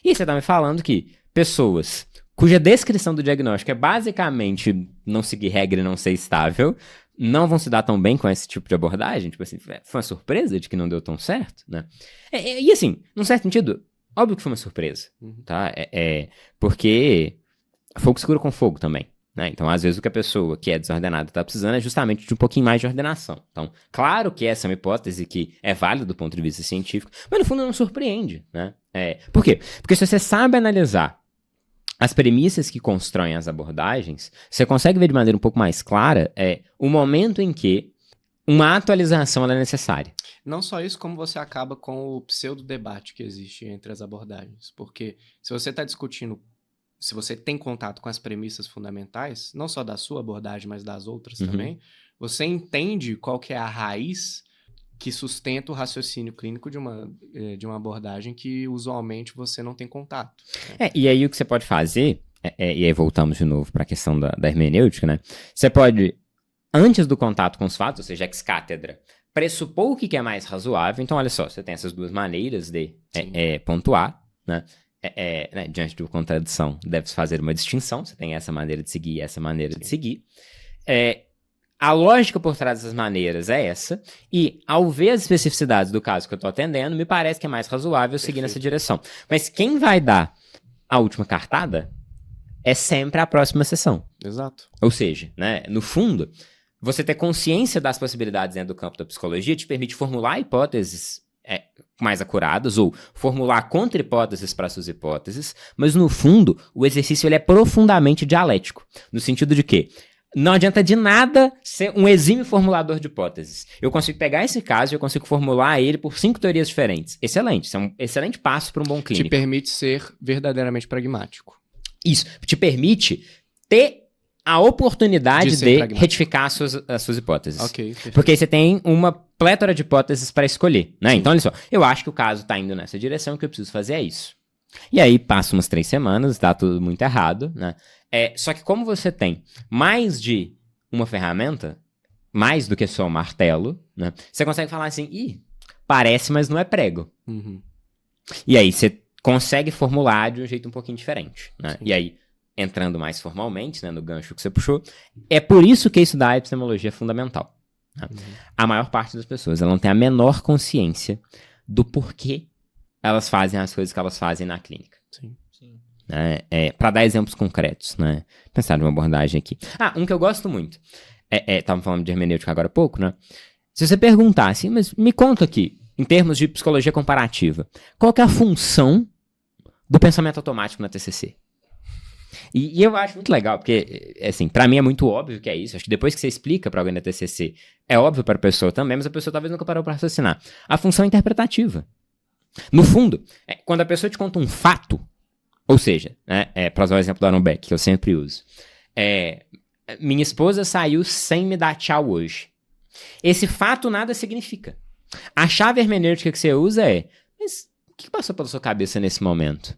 E você está me falando que pessoas cuja descrição do diagnóstico é basicamente não seguir regra e não ser estável, não vão se dar tão bem com esse tipo de abordagem. Tipo assim, foi uma surpresa de que não deu tão certo, né? E assim, num certo sentido, óbvio que foi uma surpresa, tá? Porque fogo segura com fogo também, né? Então, às vezes, o que a pessoa que é desordenada está precisando é justamente de um pouquinho mais de ordenação. Então, claro que essa é uma hipótese que é válida do ponto de vista científico, mas no fundo não surpreende, né? Por quê? Porque se você sabe analisar as premissas que constroem as abordagens, você consegue ver de maneira um pouco mais clara o momento em que uma atualização ela é necessária. Não só isso, como você acaba com o pseudo-debate que existe entre as abordagens. Porque se você está discutindo, se você tem contato com as premissas fundamentais, não só da sua abordagem, mas das outras também, você entende qual que é a raiz que sustenta o raciocínio clínico de uma abordagem que usualmente você não tem contato. Né? E aí o que você pode fazer, e aí voltamos de novo para a questão da hermenêutica, né? Você pode, antes do contato com os fatos, ou seja, ex-cátedra, pressupor o que é mais razoável. Então, olha só, você tem essas duas maneiras de pontuar, né? Diante de uma contradição, deve-se fazer uma distinção. Você tem essa maneira de seguir e essa maneira de seguir. A lógica por trás dessas maneiras é essa, e ao ver as especificidades do caso que eu estou atendendo, me parece que é mais razoável seguir nessa direção. Mas quem vai dar a última cartada é sempre a próxima sessão. Exato. Ou seja, né, no fundo, você ter consciência das possibilidades dentro do campo da psicologia te permite formular hipóteses mais acuradas, ou formular contra-hipóteses para suas hipóteses, mas no fundo, o exercício ele é profundamente dialético, no sentido de que não adianta de nada ser um exímio formulador de hipóteses. Eu consigo pegar esse caso e eu consigo formular ele por 5 teorias diferentes. Excelente. Isso é um excelente passo para um bom clínico. Te permite ser verdadeiramente pragmático. Isso. Te permite ter a oportunidade de retificar as suas hipóteses. Ok, perfeito. Porque aí você tem uma plétora de hipóteses para escolher, né? Então, olha só. Eu acho que o caso está indo nessa direção, o que eu preciso fazer é isso. E aí, passa umas 3 semanas, tá tudo muito errado, né? Só que como você tem mais de uma ferramenta, mais do que só um martelo, né? Você consegue falar assim, parece, mas não é prego. E aí, você consegue formular de um jeito um pouquinho diferente, né? E aí, entrando mais formalmente, né, no gancho que você puxou, é por isso que estudar a epistemologia é fundamental. Né? A maior parte das pessoas, ela não tem a menor consciência do porquê elas fazem as coisas que elas fazem na clínica. Sim. Para dar exemplos concretos, né? Pensar numa abordagem aqui. Um que eu gosto muito. Estávamos falando de hermenêutica agora há pouco, né? Se você perguntar assim, mas me conta aqui, em termos de psicologia comparativa, qual que é a função do pensamento automático na TCC? E eu acho muito legal, porque, assim, pra mim é muito óbvio que é isso. Acho que depois que você explica pra alguém da TCC, é óbvio para a pessoa também, mas a pessoa talvez nunca parou pra raciocinar. A função é interpretativa. No fundo, quando a pessoa te conta um fato, ou seja, para usar o exemplo do Aaron Beck, que eu sempre uso, minha esposa saiu sem me dar tchau hoje. Esse fato nada significa. A chave hermenêutica que você usa é, mas o que passou pela sua cabeça nesse momento?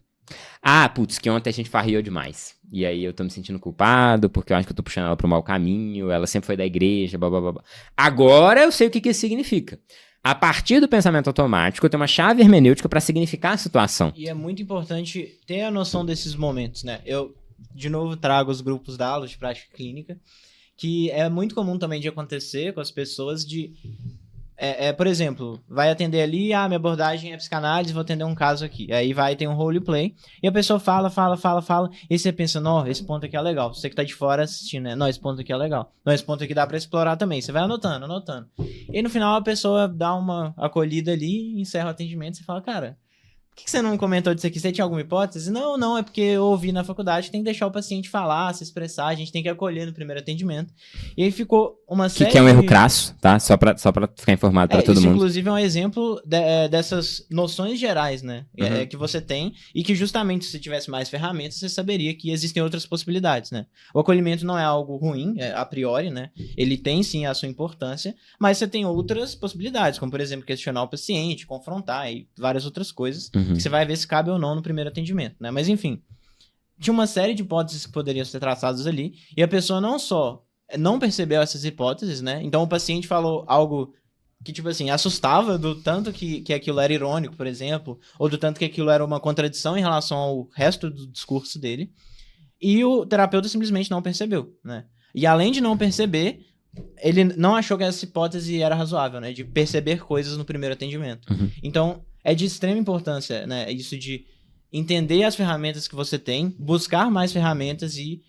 Ah, putz, que ontem a gente farriou demais. E aí eu tô me sentindo culpado, porque eu acho que eu tô puxando ela pro mau caminho, ela sempre foi da igreja, blá, blá, blá. Agora eu sei o que isso significa. A partir do pensamento automático, eu tenho uma chave hermenêutica para significar a situação. E é muito importante ter a noção desses momentos, né? Eu, de novo, trago os grupos da aula de prática clínica, que é muito comum também de acontecer com as pessoas de... por exemplo, vai atender ali, minha abordagem é psicanálise, vou atender um caso aqui. Aí tem um roleplay, e a pessoa fala, e você pensa, não, esse ponto aqui é legal. Você que tá de fora assistindo, né? Não, esse ponto aqui é legal. Não, esse ponto aqui dá pra explorar também. Você vai anotando. E no final a pessoa dá uma acolhida ali, encerra o atendimento, e você fala, cara... Por que você não comentou disso aqui? Você tinha alguma hipótese? Não, é porque eu ouvi na faculdade que tem que deixar o paciente falar, se expressar, a gente tem que acolher no primeiro atendimento. E aí ficou uma série... Que é um erro crasso, tá? Só pra ficar informado pra todo isso, mundo. Inclusive, é um exemplo dessas noções gerais, né? Que você tem e que justamente se você tivesse mais ferramentas, você saberia que existem outras possibilidades, né? O acolhimento não é algo ruim, a priori, né? Ele tem, sim, a sua importância, mas você tem outras possibilidades, como, por exemplo, questionar o paciente, confrontar e várias outras coisas. Que você vai ver se cabe ou não no primeiro atendimento, né? Mas, enfim, tinha uma série de hipóteses que poderiam ser traçadas ali, e a pessoa não só não percebeu essas hipóteses, né? Então, o paciente falou algo que, tipo assim, assustava do tanto que aquilo era irônico, por exemplo, ou do tanto que aquilo era uma contradição em relação ao resto do discurso dele, e o terapeuta simplesmente não percebeu, né? E, além de não perceber, ele não achou que essa hipótese era razoável, né? De perceber coisas no primeiro atendimento. Então... é de extrema importância, né? Isso de entender as ferramentas que você tem, buscar mais ferramentas e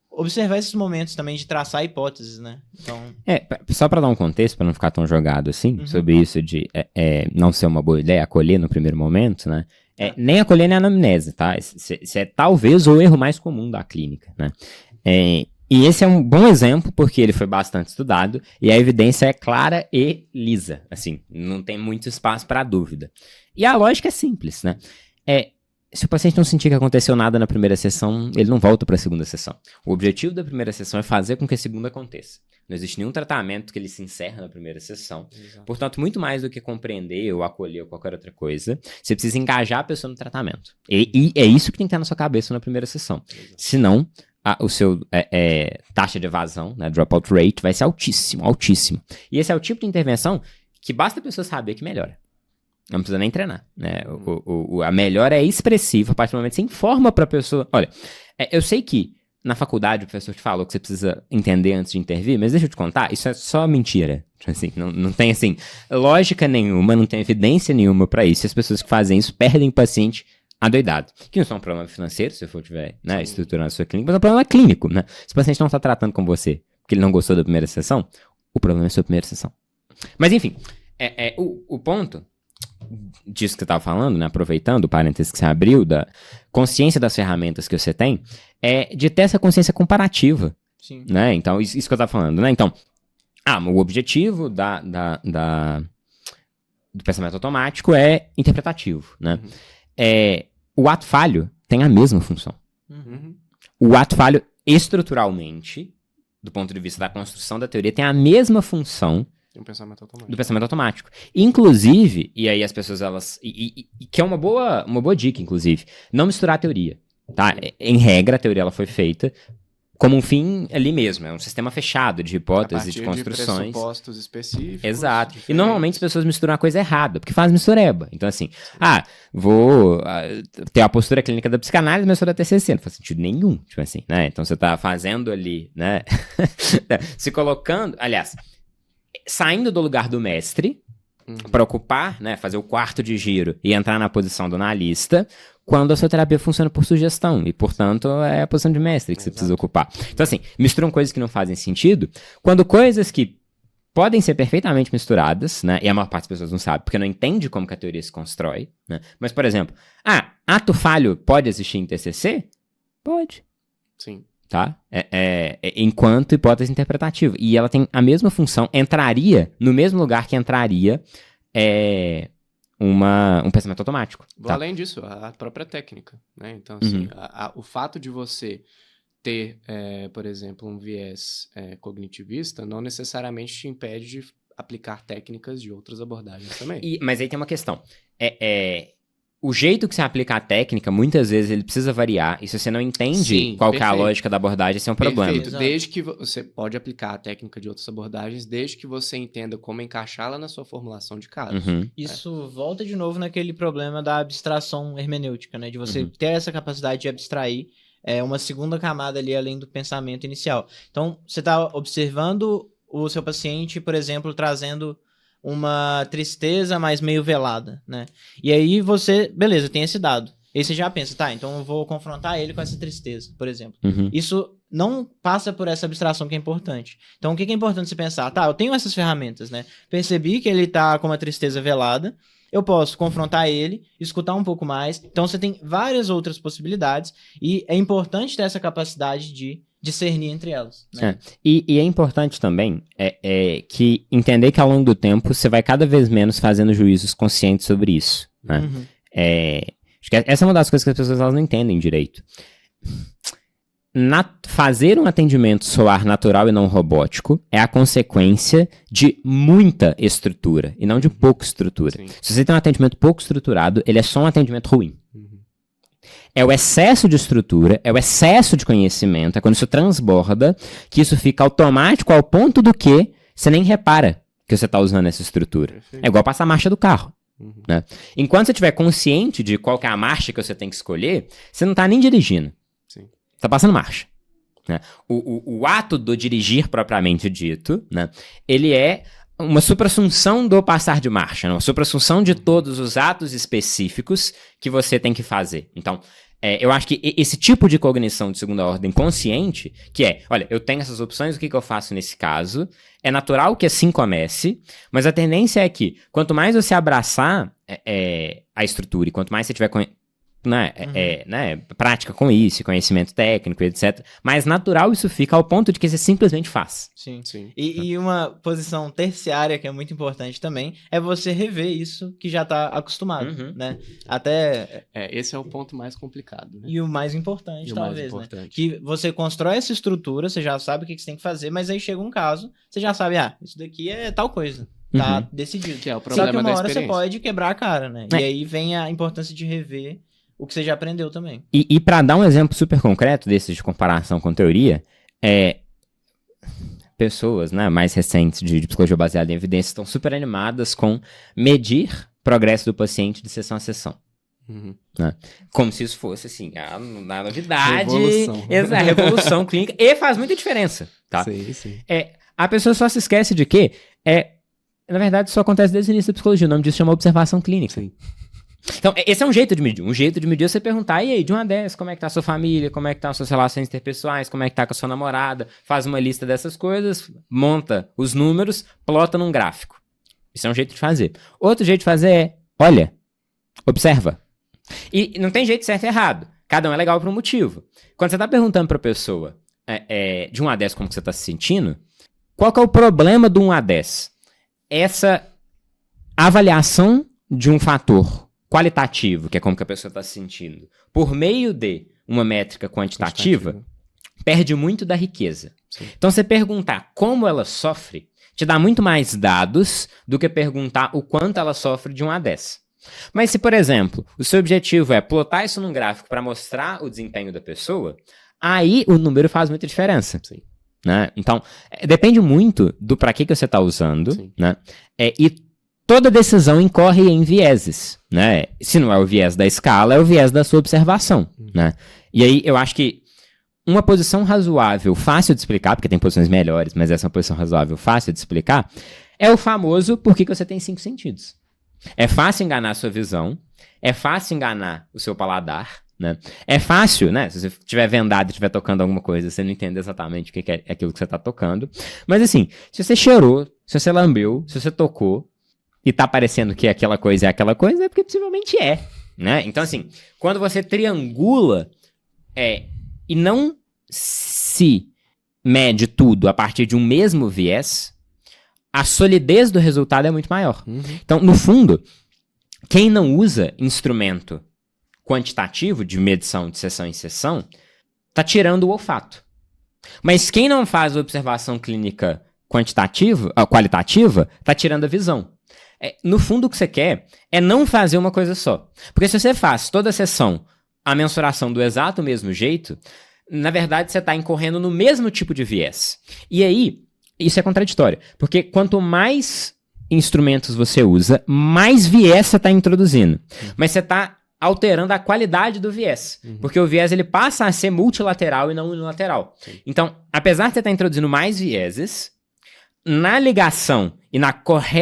observar esses momentos também de traçar hipóteses, né? Então... só para dar um contexto, para não ficar tão jogado assim, sobre isso de não ser uma boa ideia acolher no primeiro momento, né? Nem acolher nem anamnese, tá? Isso é talvez o erro mais comum da clínica, né? E esse é um bom exemplo, porque ele foi bastante estudado, e a evidência é clara e lisa, assim, não tem muito espaço para dúvida. E a lógica é simples, né? Se o paciente não sentir que aconteceu nada na primeira sessão, ele não volta para a segunda sessão. O objetivo da primeira sessão é fazer com que a segunda aconteça. Não existe nenhum tratamento que ele se encerra na primeira sessão. Exato. Portanto, muito mais do que compreender ou acolher ou qualquer outra coisa, você precisa engajar a pessoa no tratamento. E é isso que tem que estar na sua cabeça na primeira sessão. Exato. Senão... o seu taxa de evasão, né, dropout rate, vai ser altíssimo. E esse é o tipo de intervenção que basta a pessoa saber que melhora. Não precisa nem treinar, né? A melhora é expressiva, a partir do momento que você informa para a pessoa. Olha, eu sei que na faculdade o professor te falou que você precisa entender antes de intervir, mas deixa eu te contar, isso é só mentira. Assim, não tem, assim, lógica nenhuma, não tem evidência nenhuma para isso. E as pessoas que fazem isso perdem o paciente adoidado. Que não é um problema financeiro, se você estiver, né, estruturando a sua clínica, mas é um problema clínico, né? Se o paciente não está tratando com você porque ele não gostou da primeira sessão, o problema é a sua primeira sessão. Mas, enfim, o ponto disso que você estava falando, né, aproveitando o parênteses que você abriu, da consciência das ferramentas que você tem, é de ter essa consciência comparativa. Sim. Né? Então, isso que eu estava falando, né? Então, o objetivo do pensamento automático é interpretativo, né? O ato falho tem a mesma função. O ato falho, estruturalmente, do ponto de vista da construção da teoria, tem a mesma função do pensamento automático. Inclusive, e aí as pessoas, elas... que é uma boa dica, inclusive, não misturar a teoria, tá? Em regra, a teoria ela foi feita como um fim ali mesmo, é um sistema fechado de hipóteses, de construções. De pressupostos específicos. Exato. Diferentes. E normalmente as pessoas misturam a coisa errada, porque faz mistureba. Então assim, vou ter a postura clínica da psicanálise, mas sou da TCC. Não faz sentido nenhum, tipo assim, né? Então você tá fazendo ali, né? Se colocando, aliás, saindo do lugar do mestre, para ocupar, né, fazer o quarto de giro e entrar na posição do analista, quando a sua terapia funciona por sugestão, e, portanto, é a posição de mestre que você precisa ocupar. Então, assim, misturam coisas que não fazem sentido, quando coisas que podem ser perfeitamente misturadas, né, e a maior parte das pessoas não sabe, porque não entende como que a teoria se constrói, né, mas, por exemplo, ato falho pode existir em TCC? Pode. Sim. Tá? Enquanto hipótese interpretativa. E ela tem a mesma função, entraria no mesmo lugar que entraria um pensamento automático. Tá? Além disso, a própria técnica, né? Então, assim, o fato de você ter, por exemplo, um viés cognitivista não necessariamente te impede de aplicar técnicas de outras abordagens também. Mas aí tem uma questão. O jeito que você aplica a técnica, muitas vezes ele precisa variar, e se você não entende qual que é a lógica da abordagem, esse é um problema. Perfeito. Desde que você pode aplicar a técnica de outras abordagens, desde que você entenda como encaixá-la na sua formulação de casos. Isso volta de novo naquele problema da abstração hermenêutica, né? De você ter essa capacidade de abstrair uma segunda camada ali além do pensamento inicial. Então, você está observando o seu paciente, por exemplo, trazendo uma tristeza, mas meio velada, né? E aí você, beleza, tem esse dado. Aí você já pensa, tá, então eu vou confrontar ele com essa tristeza, por exemplo. Isso não passa por essa abstração que é importante. Então, o que é importante você pensar? Tá, eu tenho essas ferramentas, né? Percebi que ele tá com uma tristeza velada, eu posso confrontar ele, escutar um pouco mais. Então, você tem várias outras possibilidades e é importante ter essa capacidade de discernir entre elas, né? E é importante também que entender que ao longo do tempo você vai cada vez menos fazendo juízos conscientes sobre isso, né? Acho que essa é uma das coisas que as pessoas elas não entendem direito. Fazer um atendimento soar natural e não robótico é a consequência de muita estrutura e não de pouca estrutura. Sim. Se você tem um atendimento pouco estruturado, ele é só um atendimento ruim. É o excesso de estrutura, é o excesso de conhecimento, é quando isso transborda, que isso fica automático ao ponto do que você nem repara que você está usando essa estrutura. Perfeito. É igual passar a marcha do carro. Né? Enquanto você estiver consciente de qual que é a marcha que você tem que escolher, você não está nem dirigindo. Sim. Você está passando marcha. Né? O ato do dirigir propriamente dito, né, ele é uma suprassunção do passar de marcha, né? Uma suprassunção de todos os atos específicos que você tem que fazer. Então, eu acho que esse tipo de cognição de segunda ordem consciente, que olha, eu tenho essas opções, o que eu faço nesse caso? É natural que assim comece, mas a tendência é que quanto mais você abraçar a estrutura e quanto mais você tiver prática com isso, conhecimento técnico, etc. Mais natural isso fica ao ponto de que você simplesmente faz. Sim. E uma posição terciária que é muito importante também é você rever isso que já está acostumado, né? Até... esse é o ponto mais complicado, né? E o mais importante, talvez, importante. Né? Que você constrói essa estrutura, você já sabe o que você tem que fazer, mas aí chega um caso, você já sabe, isso daqui é tal coisa. Tá decidido. Que é o problema Só que uma da hora você experiência. pode quebrar a cara, né? E aí vem a importância de rever o que você já aprendeu também. E para dar um exemplo super concreto desses de comparação com teoria, pessoas, né, mais recentes de psicologia baseada em evidência estão super animadas com medir progresso do paciente de sessão a sessão. Né? Como se isso fosse, assim, a novidade, a revolução clínica, e faz muita diferença, tá? Sim. A pessoa só se esquece de que, na verdade, isso acontece desde o início da psicologia, o nome disso chama observação clínica. Sim. Então, esse é um jeito de medir. Um jeito de medir é você perguntar, e aí, de 1 a 10, como é que tá a sua família, como é que tá as suas relações interpessoais, como é que tá com a sua namorada, faz uma lista dessas coisas, monta os números, plota num gráfico. Isso é um jeito de fazer. Outro jeito de fazer olha, observa. E não tem jeito certo e errado. Cada um é legal por um motivo. Quando você tá perguntando pra pessoa, de 1 a 10 como que você tá se sentindo, qual que é o problema do 1 a 10? Essa avaliação de um fator qualitativo, que é como que a pessoa está se sentindo, por meio de uma métrica quantitativa, perde muito da riqueza. Sim. Então, você perguntar como ela sofre, te dá muito mais dados do que perguntar o quanto ela sofre de 1 a 10. Mas se, por exemplo, o seu objetivo é plotar isso num gráfico para mostrar o desempenho da pessoa, aí o número faz muita diferença. Sim. Né? Então, depende muito do para que você está usando, Sim. né? E toda decisão incorre em vieses, né? Se não é o viés da escala, é o viés da sua observação, né? E aí, eu acho que uma posição razoável, fácil de explicar, porque tem posições melhores, mas essa é uma posição razoável, fácil de explicar, é o famoso por que você tem 5 sentidos. É fácil enganar a sua visão, é fácil enganar o seu paladar, né? É fácil, né? Se você estiver vendado e estiver tocando alguma coisa, você não entende exatamente o que é aquilo que você está tocando. Mas assim, se você cheirou, se você lambeu, se você tocou, e tá parecendo que aquela coisa é porque possivelmente é, né? Então, assim, quando você triangula e não se mede tudo a partir de um mesmo viés, a solidez do resultado é muito maior. Então, no fundo, quem não usa instrumento quantitativo de medição de sessão em sessão tá tirando o olfato. Mas quem não faz observação clínica qualitativa, tá tirando a visão. No fundo, o que você quer é não fazer uma coisa só. Porque se você faz toda a sessão a mensuração do exato mesmo jeito, na verdade você está incorrendo no mesmo tipo de viés. E aí, isso é contraditório. Porque quanto mais instrumentos você usa, mais viés você está introduzindo. Mas você está alterando a qualidade do viés. Porque o viés ele passa a ser multilateral e não unilateral. Então, apesar de você estar introduzindo mais vieses, na ligação e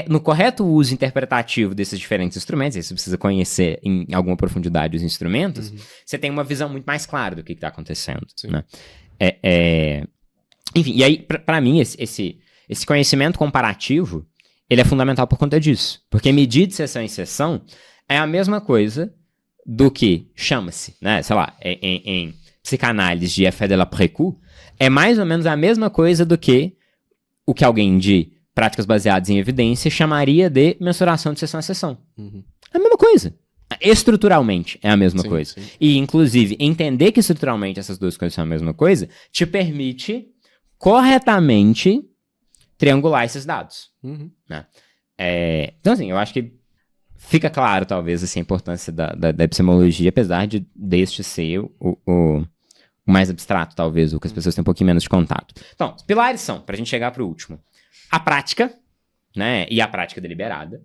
no correto uso interpretativo desses diferentes instrumentos, aí você precisa conhecer em alguma profundidade os instrumentos, você tem uma visão muito mais clara do que está acontecendo. Né? Enfim, e aí, para mim, esse conhecimento comparativo, ele é fundamental por conta disso. Porque medir de sessão em sessão é a mesma coisa do que chama-se, né? Sei lá, em psicanálise de effet de l'après-coup, é mais ou menos a mesma coisa do que o que alguém de práticas baseadas em evidência chamaria de mensuração de sessão a sessão. É a mesma coisa. Estruturalmente é a mesma coisa. Sim. E, inclusive, entender que estruturalmente essas duas coisas são a mesma coisa te permite corretamente triangular esses dados. Né? Então, assim, eu acho que fica claro, talvez, assim, a importância da epistemologia, apesar de deste ser o mais abstrato, talvez, o que as pessoas têm um pouquinho menos de contato. Então, os pilares são, pra gente chegar pro último, a prática, né, e a prática deliberada.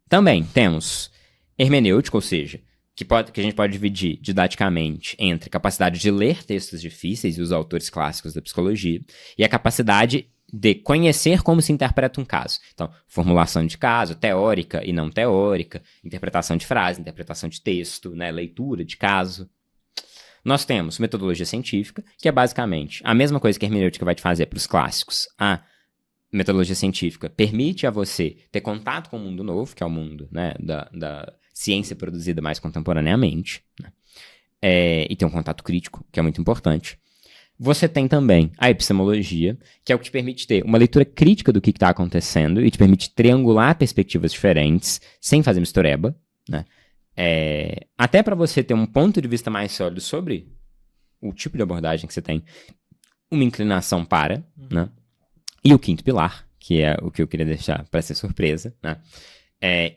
Também temos hermenêutica, ou seja, que a gente pode dividir didaticamente entre capacidade de ler textos difíceis e os autores clássicos da psicologia, e a capacidade de conhecer como se interpreta um caso. Então, formulação de caso, teórica e não teórica, interpretação de frase, interpretação de texto, né, leitura de caso. Nós temos metodologia científica, que é basicamente a mesma coisa que a hermenêutica vai te fazer para os clássicos. A metodologia científica permite a você ter contato com o mundo novo, que é o mundo, né, da ciência produzida mais contemporaneamente, né, e ter um contato crítico, que é muito importante. Você tem também a epistemologia, que é o que te permite ter uma leitura crítica do que está acontecendo e te permite triangular perspectivas diferentes, sem fazer mistureba, né? Até para você ter um ponto de vista mais sólido sobre o tipo de abordagem que você tem, uma inclinação para, né? E o quinto pilar, que é o que eu queria deixar para ser surpresa, né?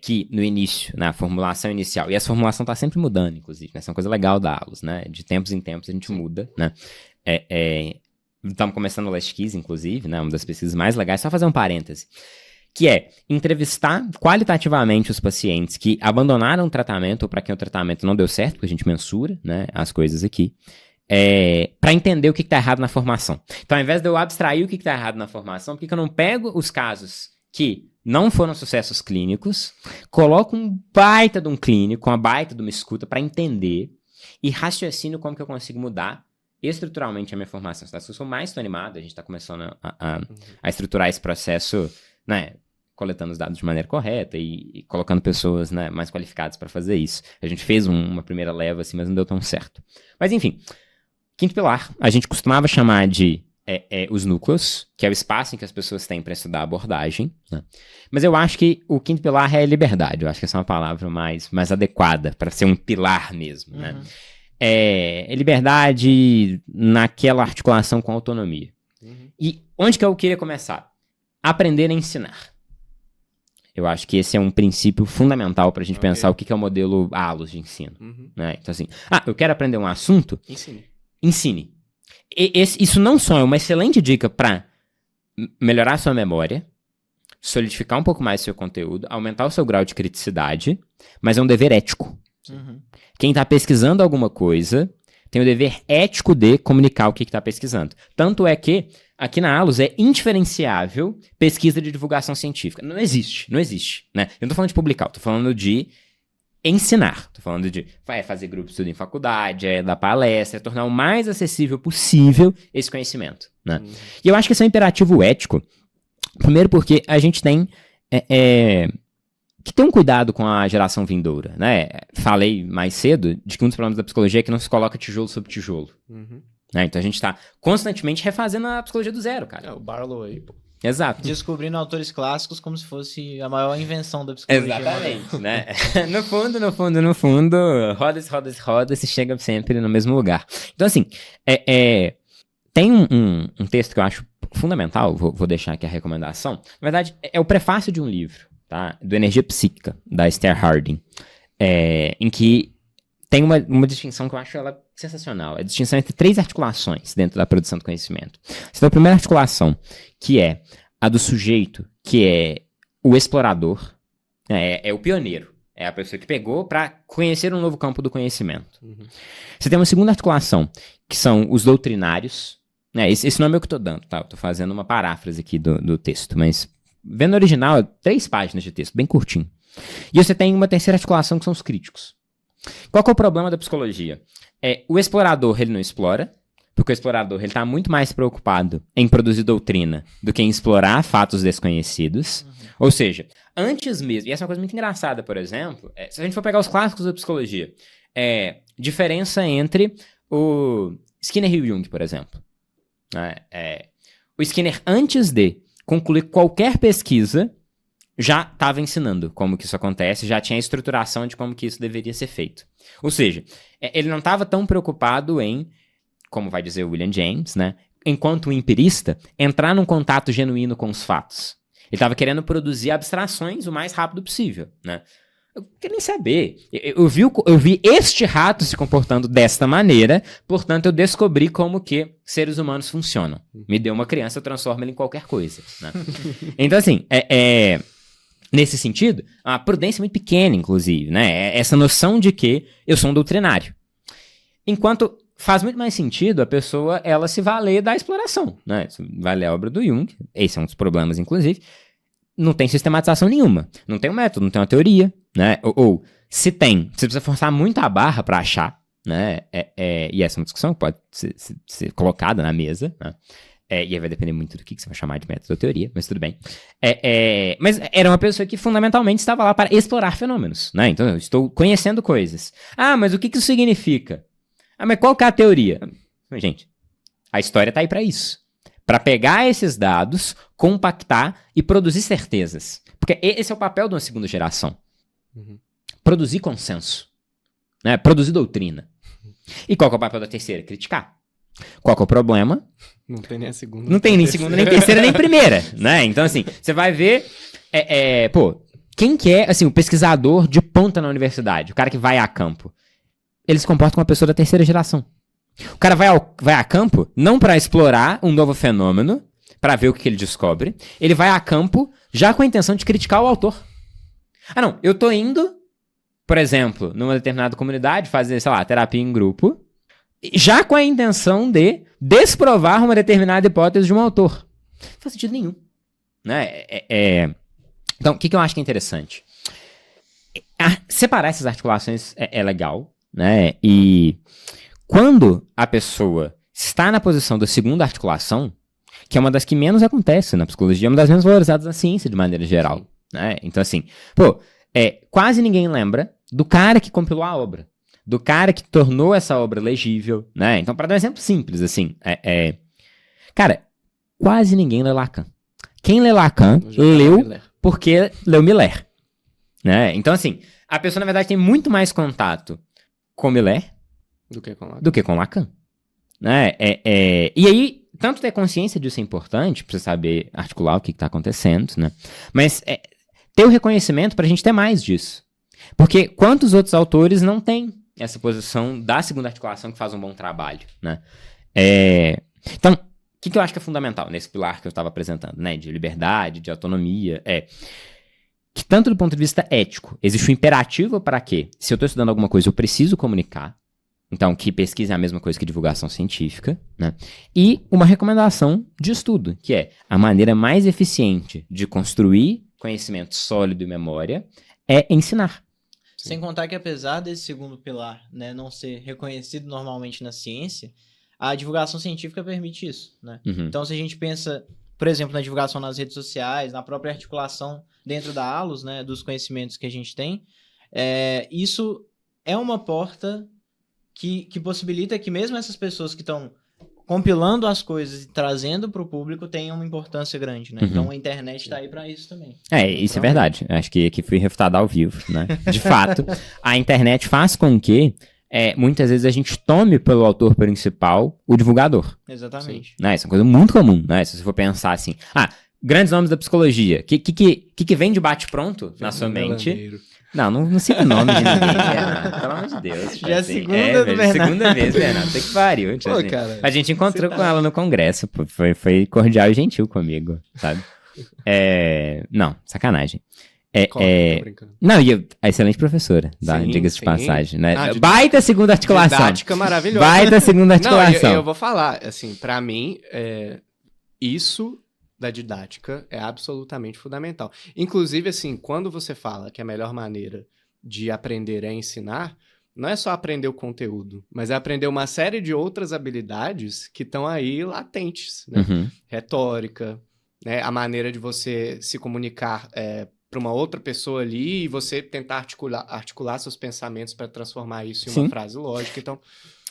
Que no início, na formulação inicial, e essa formulação está sempre mudando, inclusive, né? Essa é uma coisa legal da aulas, né? De tempos em tempos a gente muda, né? Estamos começando o Last Kiss, inclusive, né? Uma das pesquisas mais legais, só fazer um parêntese, que é entrevistar qualitativamente os pacientes que abandonaram o tratamento ou para quem o tratamento não deu certo, porque a gente mensura, né, as coisas aqui, para entender o que está errado na formação. Então, ao invés de eu abstrair o que está errado na formação, por que eu não pego os casos que não foram sucessos clínicos, coloco um baita de um clínico, uma baita de uma escuta para entender e raciocínio como que eu consigo mudar estruturalmente a minha formação. Eu sou mais animado, a gente está começando a estruturar esse processo, né, coletando os dados de maneira correta e colocando pessoas, né, mais qualificadas para fazer isso. A gente fez uma primeira leva, assim, mas não deu tão certo. Mas, enfim, quinto pilar, a gente costumava chamar de os núcleos, que é o espaço em que as pessoas têm para estudar a abordagem, né? Mas eu acho que o quinto pilar é liberdade. Eu acho que essa é uma palavra mais adequada para ser um pilar mesmo, né? Liberdade naquela articulação com a autonomia. E onde que eu queria começar? Aprender a ensinar. Eu acho que esse é um princípio fundamental para a gente pensar o que é o modelo ALOS de ensino. Né? Então, assim, eu quero aprender um assunto? Ensine. Isso não só é uma excelente dica para melhorar a sua memória, solidificar um pouco mais o seu conteúdo, aumentar o seu grau de criticidade, mas é um dever ético. Quem está pesquisando alguma coisa tem o dever ético de comunicar o que está pesquisando. Tanto é que aqui na ALOS é indiferenciável pesquisa de divulgação científica. Não existe, né? Eu não tô falando de publicar, eu tô falando de ensinar. Tô falando de fazer grupo de estudo em faculdade, dar palestra, tornar o mais acessível possível esse conhecimento, né? E eu acho que esse é um imperativo ético. Primeiro porque a gente tem que ter um cuidado com a geração vindoura, né? Falei mais cedo de que um dos problemas da psicologia é que não se coloca tijolo sobre tijolo. Né? Então a gente tá constantemente refazendo a psicologia do zero, cara. O Barlow aí, pô. Exato. Descobrindo autores clássicos como se fosse a maior invenção da psicologia. Exatamente, né? No fundo, roda, se chega sempre no mesmo lugar. Então, assim, tem um texto que eu acho fundamental, vou deixar aqui a recomendação. Na verdade, é o prefácio de um livro, tá? Do Energia Psíquica, da Esther Harding, em que tem uma distinção que eu acho ela sensacional. A distinção entre 3 articulações dentro da produção do conhecimento. Você tem a primeira articulação, que é a do sujeito, que é o explorador, é o pioneiro. É a pessoa que pegou para conhecer um novo campo do conhecimento. Uhum. Você tem uma segunda articulação, que são os doutrinários. Esse nome é o que eu estou dando, tá? Eu estou fazendo uma paráfrase aqui do texto, mas vendo o original, 3 páginas de texto, bem curtinho. E você tem uma terceira articulação, que são os críticos. Qual que é o problema da psicologia? O explorador, ele não explora, porque o explorador ele está muito mais preocupado em produzir doutrina do que em explorar fatos desconhecidos. Uhum. Ou seja, antes mesmo, e essa é uma coisa muito engraçada, por exemplo, se a gente for pegar os clássicos da psicologia, diferença entre o Skinner e o Jung, por exemplo. O Skinner, antes de concluir qualquer pesquisa, já estava ensinando como que isso acontece, já tinha a estruturação de como que isso deveria ser feito. Ou seja, ele não estava tão preocupado em, como vai dizer o William James, né, enquanto empirista, entrar num contato genuíno com os fatos. Ele estava querendo produzir abstrações o mais rápido possível, né? Eu não queria nem saber. Eu vi este rato se comportando desta maneira, portanto eu descobri como que seres humanos funcionam. Me deu uma criança, eu transformo ele em qualquer coisa, né? Então, assim, nesse sentido, a prudência é muito pequena, inclusive, né? Essa noção de que eu sou um doutrinário. Enquanto faz muito mais sentido a pessoa, ela se valer da exploração, né? Vai ler a obra do Jung, esse é um dos problemas, inclusive. Não tem sistematização nenhuma, não tem um método, não tem uma teoria, né? Ou se tem, você precisa forçar muito a barra para achar, né? E essa é uma discussão que pode ser colocada na mesa, né? E aí vai depender muito do que você vai chamar de método ou teoria, mas tudo bem. Mas era uma pessoa que fundamentalmente estava lá para explorar fenômenos, né? Então eu estou conhecendo coisas. Ah, mas o que isso significa? Ah, mas qual que é a teoria? Gente, a história está aí para isso. Para pegar esses dados, compactar e produzir certezas. Porque esse é o papel de uma segunda geração. Uhum. Produzir consenso, né? Produzir doutrina. E qual que é o papel da terceira? Criticar. Qual que é o problema? Não tem nem a segunda. Não tem nem segunda, nem terceira, nem primeira, né? Então, assim, você vai ver... quem que é, assim, o pesquisador de ponta na universidade? O cara que vai a campo. Ele se comporta como uma pessoa da terceira geração. O cara vai a campo não para explorar um novo fenômeno, para ver o que ele descobre. Ele vai a campo já com a intenção de criticar o autor. Ah, não, eu tô indo, por exemplo, numa determinada comunidade, fazer, sei lá, terapia em grupo, já com a intenção de desprovar uma determinada hipótese de um autor. Não faz sentido nenhum. Né? Então, o que eu acho que é interessante? Separar essas articulações é legal, né? E quando a pessoa está na posição da segunda articulação, que é uma das que menos acontece na psicologia, é uma das menos valorizadas na ciência de maneira geral, né? Então, assim, quase ninguém lembra do cara que compilou a obra, do cara que tornou essa obra legível, né? Então, para dar um exemplo simples, assim, cara, quase ninguém lê Lacan. Quem lê Lacan, leu porque leu Miller, né? Então, assim, a pessoa, na verdade, tem muito mais contato com Miller do que com Lacan. Né? E aí, tanto ter consciência disso é importante, pra você saber articular o que está acontecendo, né? Mas ter o reconhecimento pra gente ter mais disso. Porque quantos outros autores não têm essa posição da segunda articulação que faz um bom trabalho, né? Então, o que eu acho que é fundamental nesse pilar que eu estava apresentando, né? De liberdade, de autonomia, que tanto do ponto de vista ético, existe um imperativo para que, se eu estou estudando alguma coisa, eu preciso comunicar. Então, que pesquisa é a mesma coisa que divulgação científica, né? E uma recomendação de estudo, que é a maneira mais eficiente de construir conhecimento sólido e memória é ensinar. Sem contar que apesar desse segundo pilar, né, não ser reconhecido normalmente na ciência, a divulgação científica permite isso, né? Uhum. Então, se a gente pensa, por exemplo, na divulgação nas redes sociais, na própria articulação dentro da ALOS, né, dos conhecimentos que a gente tem, isso é uma porta que possibilita que mesmo essas pessoas que estão compilando as coisas e trazendo para o público tem uma importância grande, né? Uhum. Então a internet está aí para isso também. Isso é verdade. Acho que aqui fui refutado ao vivo, né? De fato, a internet faz com que muitas vezes a gente tome pelo autor principal o divulgador. Exatamente. Né? Isso é uma coisa muito comum, né? Se você for pensar assim, grandes nomes da psicologia, que vem de bate-pronto na sua mente? Não cita o nome de ninguém, Bernardo. Pelo amor de Deus. Já é a segunda do Bernardo. Segunda vez, Bernardo. Tem que pariu. Pô, assim. cara, A gente encontrou com ela no congresso, pô, foi cordial e gentil comigo, sabe? Não, sacanagem. Tô brincando. Não, e a excelente professora, Sim, diga-se de sim. passagem, né? Ah, Baita segunda articulação. Didática maravilhosa. Baita segunda articulação. Não, eu vou falar, assim, pra mim, isso da didática é absolutamente fundamental. Inclusive, assim, quando você fala que a melhor maneira de aprender é ensinar, não é só aprender o conteúdo, mas é aprender uma série de outras habilidades que estão aí latentes, né? Uhum. Retórica, né? A maneira de você se comunicar para uma outra pessoa ali e você tentar articular seus pensamentos para transformar isso em uma Sim. frase lógica. Então,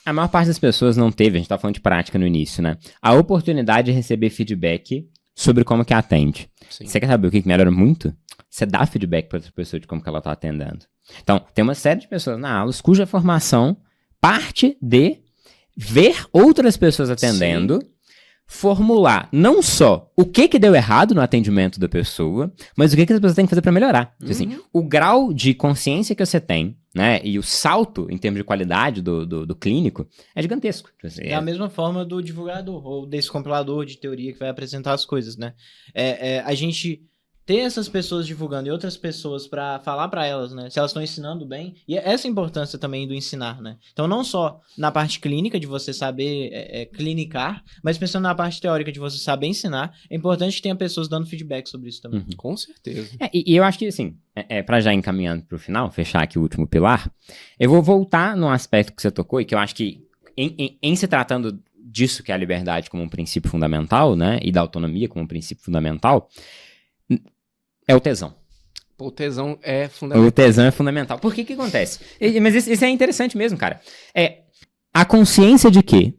A maior parte das pessoas não teve, a gente tá falando de prática no início, né? A oportunidade de receber feedback sobre como que atende. sim. Você quer saber o que melhora muito? Você dá feedback para outra pessoa de como que ela tá atendendo. Então, tem uma série de pessoas na aula cuja formação parte de ver outras pessoas atendendo, formular não só o que deu errado no atendimento da pessoa, mas o que as pessoas têm que fazer para melhorar. Assim, o grau de consciência que você tem, né, e o salto em termos de qualidade do clínico é gigantesco. Assim, Da mesma forma do divulgador, ou desse compilador de teoria que vai apresentar as coisas, né? A gente ter essas pessoas divulgando e outras pessoas para falar para elas, né? Se elas estão ensinando bem. E essa é a importância também do ensinar, né? Então, não só na parte clínica, de você saber clinicar, mas pensando na parte teórica de você saber ensinar, é importante que tenha pessoas dando feedback sobre isso também. Com certeza. E eu acho que, assim, pra já encaminhando pro final, fechar aqui o último pilar, eu vou voltar num aspecto que você tocou e que eu acho que, em se tratando disso que é a liberdade como um princípio fundamental, né, e da autonomia como um princípio fundamental, é o tesão. O tesão é fundamental. O tesão é fundamental. Por que acontece? Mas isso é interessante mesmo, cara. A consciência de que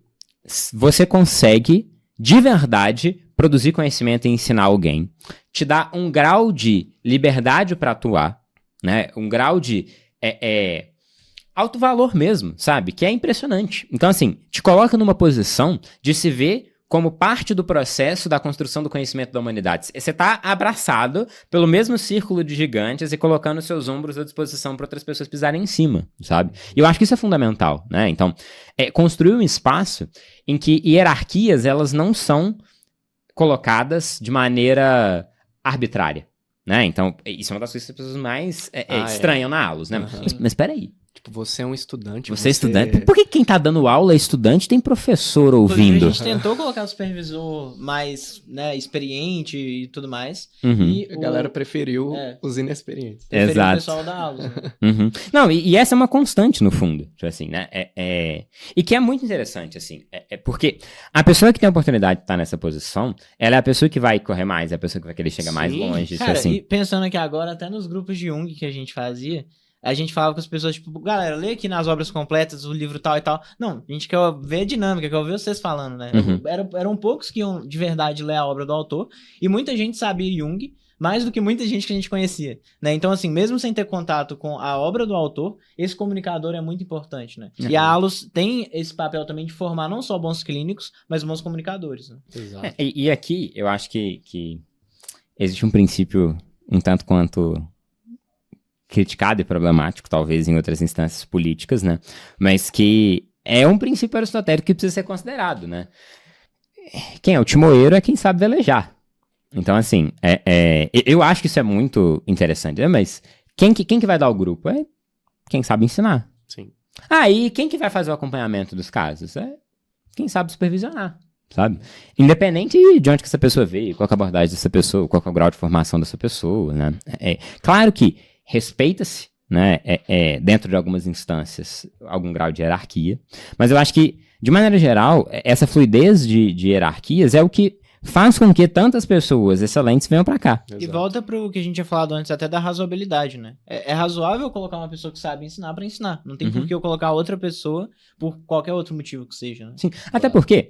você consegue, de verdade, produzir conhecimento e ensinar alguém, te dá um grau de liberdade para atuar, né? Um grau de alto valor mesmo, sabe? Que é impressionante. Então, assim, te coloca numa posição de se ver como parte do processo da construção do conhecimento da humanidade. Você está abraçado pelo mesmo círculo de gigantes e colocando seus ombros à disposição para outras pessoas pisarem em cima, sabe? E eu acho que isso é fundamental, né? Então, construir um espaço em que hierarquias, elas não são colocadas de maneira arbitrária, né? Então, isso é uma das coisas que as pessoas mais estranham na aulas, né? Uhum. Mas peraí. Tipo, você é um estudante. Você é estudante? Por que quem tá dando aula é estudante? Tem professor ouvindo. A gente tentou colocar o supervisor mais, né, experiente e tudo mais. Uhum. E A galera preferiu os inexperientes. o pessoal da aula. Né? Uhum. Não, e essa é uma constante no fundo, assim, né? E que é muito interessante, assim, porque a pessoa que tem a oportunidade de estar nessa posição, ela é a pessoa que vai correr mais, é a pessoa que vai querer chegar mais longe. Cara, assim. E pensando aqui agora, até nos grupos de Jung que a gente fazia, a gente falava com as pessoas, tipo, galera, lê aqui nas obras completas o livro tal e tal. Não, a gente quer ver a dinâmica, quer ver vocês falando, né? Uhum. Eram poucos que iam de verdade ler a obra do autor, e muita gente sabia Jung, mais do que muita gente que a gente conhecia, né? Então, assim, mesmo sem ter contato com a obra do autor, esse comunicador é muito importante, né? Uhum. E a ALUS tem esse papel também de formar não só bons clínicos, mas bons comunicadores, né? Exato. E aqui, eu acho que existe um princípio um tanto quanto criticado e problemático, talvez em outras instâncias políticas, né? Mas que é um princípio aristotélico que precisa ser considerado, né? Quem é o timoeiro é quem sabe velejar. Então, assim, eu acho que isso é muito interessante, né? Mas quem que vai dar o grupo? É quem sabe ensinar. Sim. E quem que vai fazer o acompanhamento dos casos? É quem sabe supervisionar, sabe? Independente de onde que essa pessoa veio, qual que é a abordagem dessa pessoa, qual que é o grau de formação dessa pessoa, né? Claro que respeita-se, né, dentro de algumas instâncias, algum grau de hierarquia, mas eu acho que, de maneira geral, essa fluidez de hierarquias é o que faz com que tantas pessoas excelentes venham pra cá. E volta pro que a gente tinha falado antes, até da razoabilidade, né? É razoável colocar uma pessoa que sabe ensinar pra ensinar. Não tem por que eu colocar outra pessoa por qualquer outro motivo que seja, né? Sim, até porque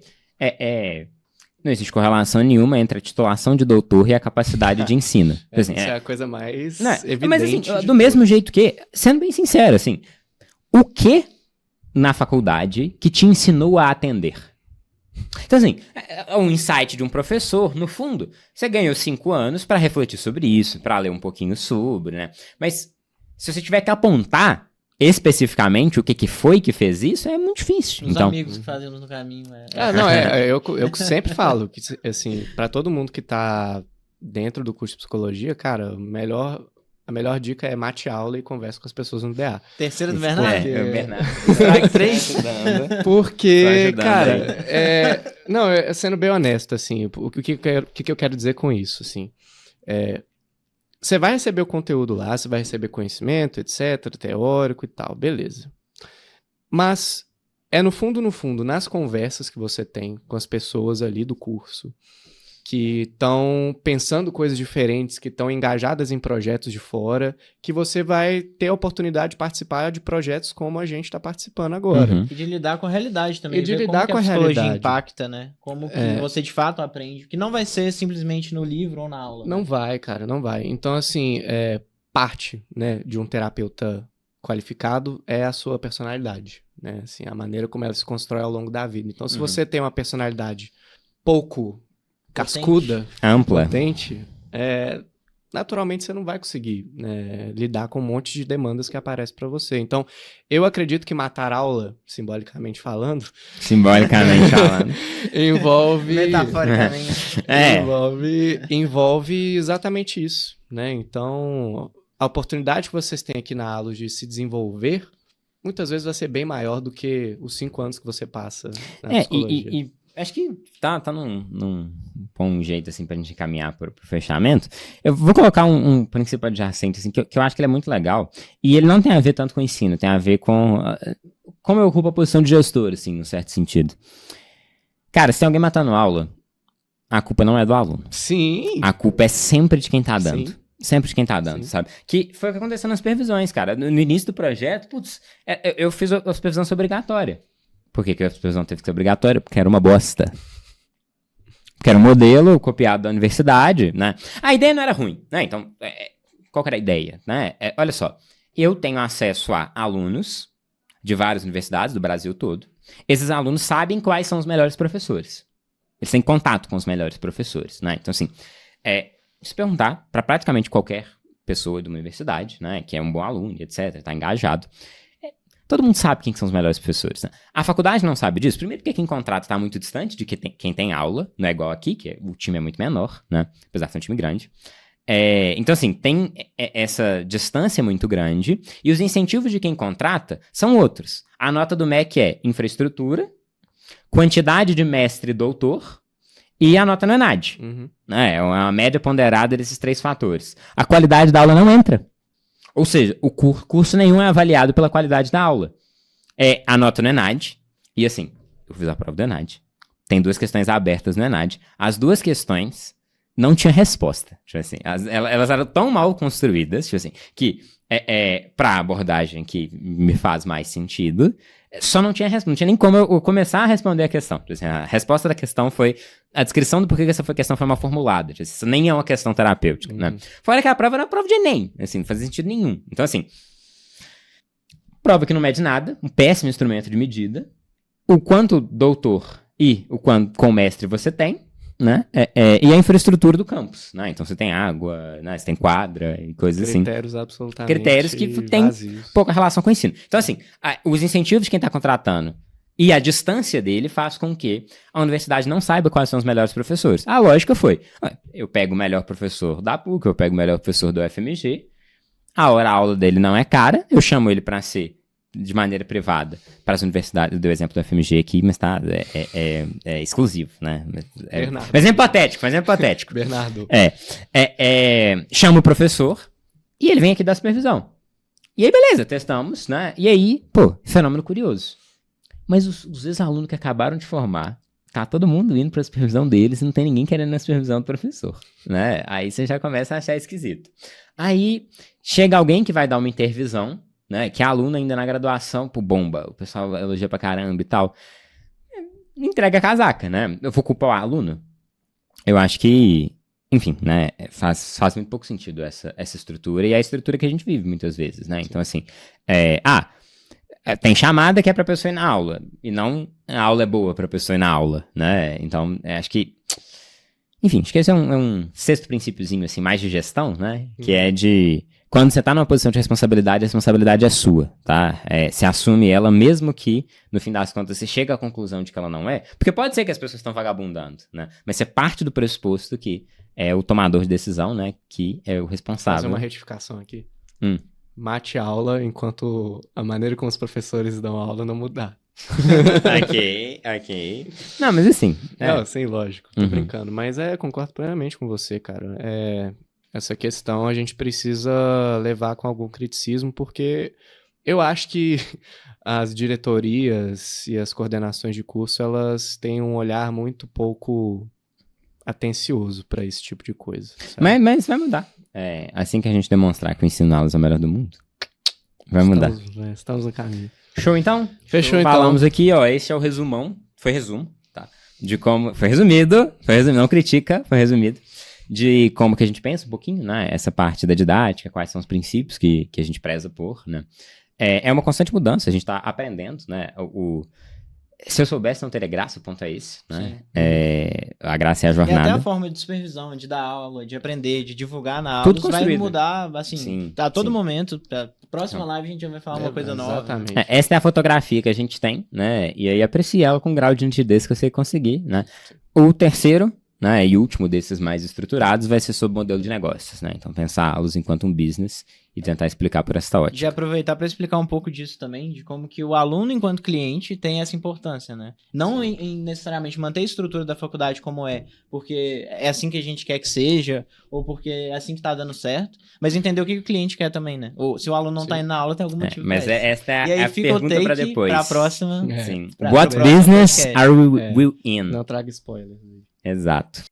Não existe correlação nenhuma entre a titulação de doutor e a capacidade de ensino. Essa é a coisa mais evidente. Mas assim, do mesmo jeito que, sendo bem sincero, assim, o que na faculdade que te ensinou a atender? Então assim, um insight de um professor, no fundo, você ganhou 5 anos para refletir sobre isso, para ler um pouquinho sobre, né? Mas se você tiver que apontar especificamente o que foi que fez isso, é muito difícil. Os então, amigos que fazemos no caminho. Eu sempre falo que, assim, para todo mundo que tá dentro do curso de psicologia, cara, a melhor dica é mate aula e converse com as pessoas no DA. Terceira do Bernardo? o Bernardo. Strike 3? Porque, Tá cara, sendo bem honesto, assim, o que eu quero dizer com isso, assim, você vai receber o conteúdo lá, você vai receber conhecimento, etc, teórico e tal, beleza. Mas no fundo, nas conversas que você tem com as pessoas ali do curso, que estão pensando coisas diferentes, que estão engajadas em projetos de fora, que você vai ter a oportunidade de participar de projetos como a gente está participando agora. Uhum. E de lidar com a realidade também. E de ver lidar como com a que a psicologia realidade. impacta, né? Como que você de fato aprende. Que não vai ser simplesmente no livro ou na aula. Não né? vai, cara, não vai. Então, assim, parte, né, de um terapeuta qualificado é a sua personalidade, né? Assim, a maneira como ela se constrói ao longo da vida. Então, se você tem uma personalidade pouco cascuda, ampla, potente, naturalmente você não vai conseguir, né, lidar com um monte de demandas que aparecem para você. Então, eu acredito que matar aula, simbolicamente falando, envolve... Metaforicamente. envolve exatamente isso, né? Então, a oportunidade que vocês têm aqui na aula de se desenvolver, muitas vezes vai ser bem maior do que os 5 anos que você passa na psicologia. E acho que tá num bom jeito, assim, pra gente caminhar pro fechamento. Eu vou colocar um princípio adjacente, assim, que eu acho que ele é muito legal, e ele não tem a ver tanto com o ensino, tem a ver com como eu ocupo a posição de gestor, assim, num certo sentido. Cara, se tem alguém matando aula, a culpa não é do aluno. Sim! A culpa é sempre de quem tá dando. Sim. Sempre de quem tá dando, sabe? Que foi o que aconteceu nas supervisões, cara. No início do projeto, eu fiz a supervisão ser obrigatória. Por que a supervisão teve que ser obrigatória? Porque era uma bosta. Porque era um modelo copiado da universidade, né? A ideia não era ruim, né? Então, qual que era a ideia, né? Olha só, eu tenho acesso a alunos de várias universidades do Brasil todo. Esses alunos sabem quais são os melhores professores. Eles têm contato com os melhores professores, né? Então, assim, se perguntar para praticamente qualquer pessoa de uma universidade, né? Que é um bom aluno, etc., tá engajado... Todo mundo sabe quem são os melhores professores, né? A faculdade não sabe disso. Primeiro porque quem contrata está muito distante de quem tem aula. Não é igual aqui, que o time é muito menor, né? Apesar de ser um time grande. Então, assim, tem essa distância muito grande. E os incentivos de quem contrata são outros. A nota do MEC é infraestrutura, quantidade de mestre e doutor e a nota no ENAD. Uhum. É uma média ponderada desses 3 fatores. A qualidade da aula não entra. Ou seja, o curso nenhum é avaliado pela qualidade da aula. A nota no ENAD, e assim, eu fiz a prova do ENAD. Tem 2 questões abertas no ENAD. As 2 questões não tinham resposta. Tipo assim, elas eram tão mal construídas, tipo assim, que pra abordagem que me faz mais sentido, só não tinha resposta. Não tinha nem como eu começar a responder a questão. Tipo assim, a resposta da questão foi a descrição do porquê que essa questão foi mal formulada. Tipo assim, isso nem é uma questão terapêutica, né? Fora que a prova era uma prova de Enem. Assim, não fazia sentido nenhum. Então, assim, prova que não mede nada, um péssimo instrumento de medida, o quanto doutor e o quanto com mestre você tem, né? E a infraestrutura do campus, né? Então você tem água, né? Você tem quadra e coisas assim. Critérios absolutamente Critérios que têm pouca relação com o ensino. Então, assim, os incentivos de quem está contratando e a distância dele faz com que a universidade não saiba quais são os melhores professores. A lógica foi, eu pego o melhor professor da PUC, eu pego o melhor professor do FMG, a aula dele não é cara, eu chamo ele para ser de maneira privada para as universidades, deu exemplo do FMG aqui, mas tá, é exclusivo, né? Exemplo hipotético. Bernardo. Chama o professor e ele vem aqui dar supervisão. E aí, beleza, testamos, né? E aí, fenômeno curioso. Mas os ex-alunos que acabaram de formar, tá todo mundo indo para a supervisão deles e não tem ninguém querendo a supervisão do professor, né? Aí você já começa a achar esquisito. Aí chega alguém que vai dar uma intervisão, né, que é aluno ainda na graduação, bomba, o pessoal elogia pra caramba e tal. entrega a casaca, né? Eu vou culpar o aluno? Eu acho que, enfim, né, faz muito pouco sentido essa estrutura, e é a estrutura que a gente vive muitas vezes, né? Então, assim, tem chamada que é pra pessoa ir na aula, e não a aula é boa pra pessoa ir na aula, né? Então, acho que, enfim, acho que esse é um sexto princípiozinho, assim, mais de gestão, né? Que é de, quando você tá numa posição de responsabilidade, a responsabilidade é sua, tá? Você assume ela, mesmo que, no fim das contas, você chega à conclusão de que ela não é, porque pode ser que as pessoas estão vagabundando, né? Mas você parte do pressuposto que é o tomador de decisão, né? Que é o responsável. Fazer uma retificação aqui. Mate aula enquanto a maneira como os professores dão aula não mudar. Ok. Não, mas assim... Não, sim, lógico. Tô brincando. Mas concordo plenamente com você, cara. Essa questão a gente precisa levar com algum criticismo, porque eu acho que as diretorias e as coordenações de curso, elas têm um olhar muito pouco atencioso para esse tipo de coisa. Mas vai mudar. Assim que a gente demonstrar que o ensino na aula é o melhor do mundo, vai mudar. Estamos no caminho. Show, então? Fechou, então. Falamos aqui, ó, esse é o resumão. Foi resumo, tá? De como... Foi resumido, não critica, foi resumido. De como que a gente pensa um pouquinho, né? Essa parte da didática, quais são os princípios que a gente preza por, né? É uma constante mudança, a gente tá aprendendo, né? Se eu soubesse, não teria graça, o ponto é esse, né? A graça é a jornada. E até a forma de supervisão, de dar aula, de aprender, de divulgar na aula, Tudo isso vai construído. mudar, assim, Sim, a todo sim. momento. Próxima live a gente vai falar uma coisa nova. Exatamente. Essa é a fotografia que a gente tem, né? E aí aprecia ela com o grau de nitidez que você conseguir, né? O terceiro, né, e último desses mais estruturados vai ser sobre modelo de negócios, né? Então pensá-los enquanto um business e tentar explicar por essa ótica. De aproveitar para explicar um pouco disso também, de como que o aluno enquanto cliente tem essa importância, né? Não em necessariamente manter a estrutura da faculdade como é, porque é assim que a gente quer que seja, ou porque é assim que tá dando certo, mas entender o que o cliente quer também, né? Ou se o aluno não tá indo na aula, tem algum motivo Mas pra isso. essa é E aí a fica o pergunta pra take depois. pra próxima. Sim. Pra What próxima business podcast. are we in? Não traga spoiler. Exato.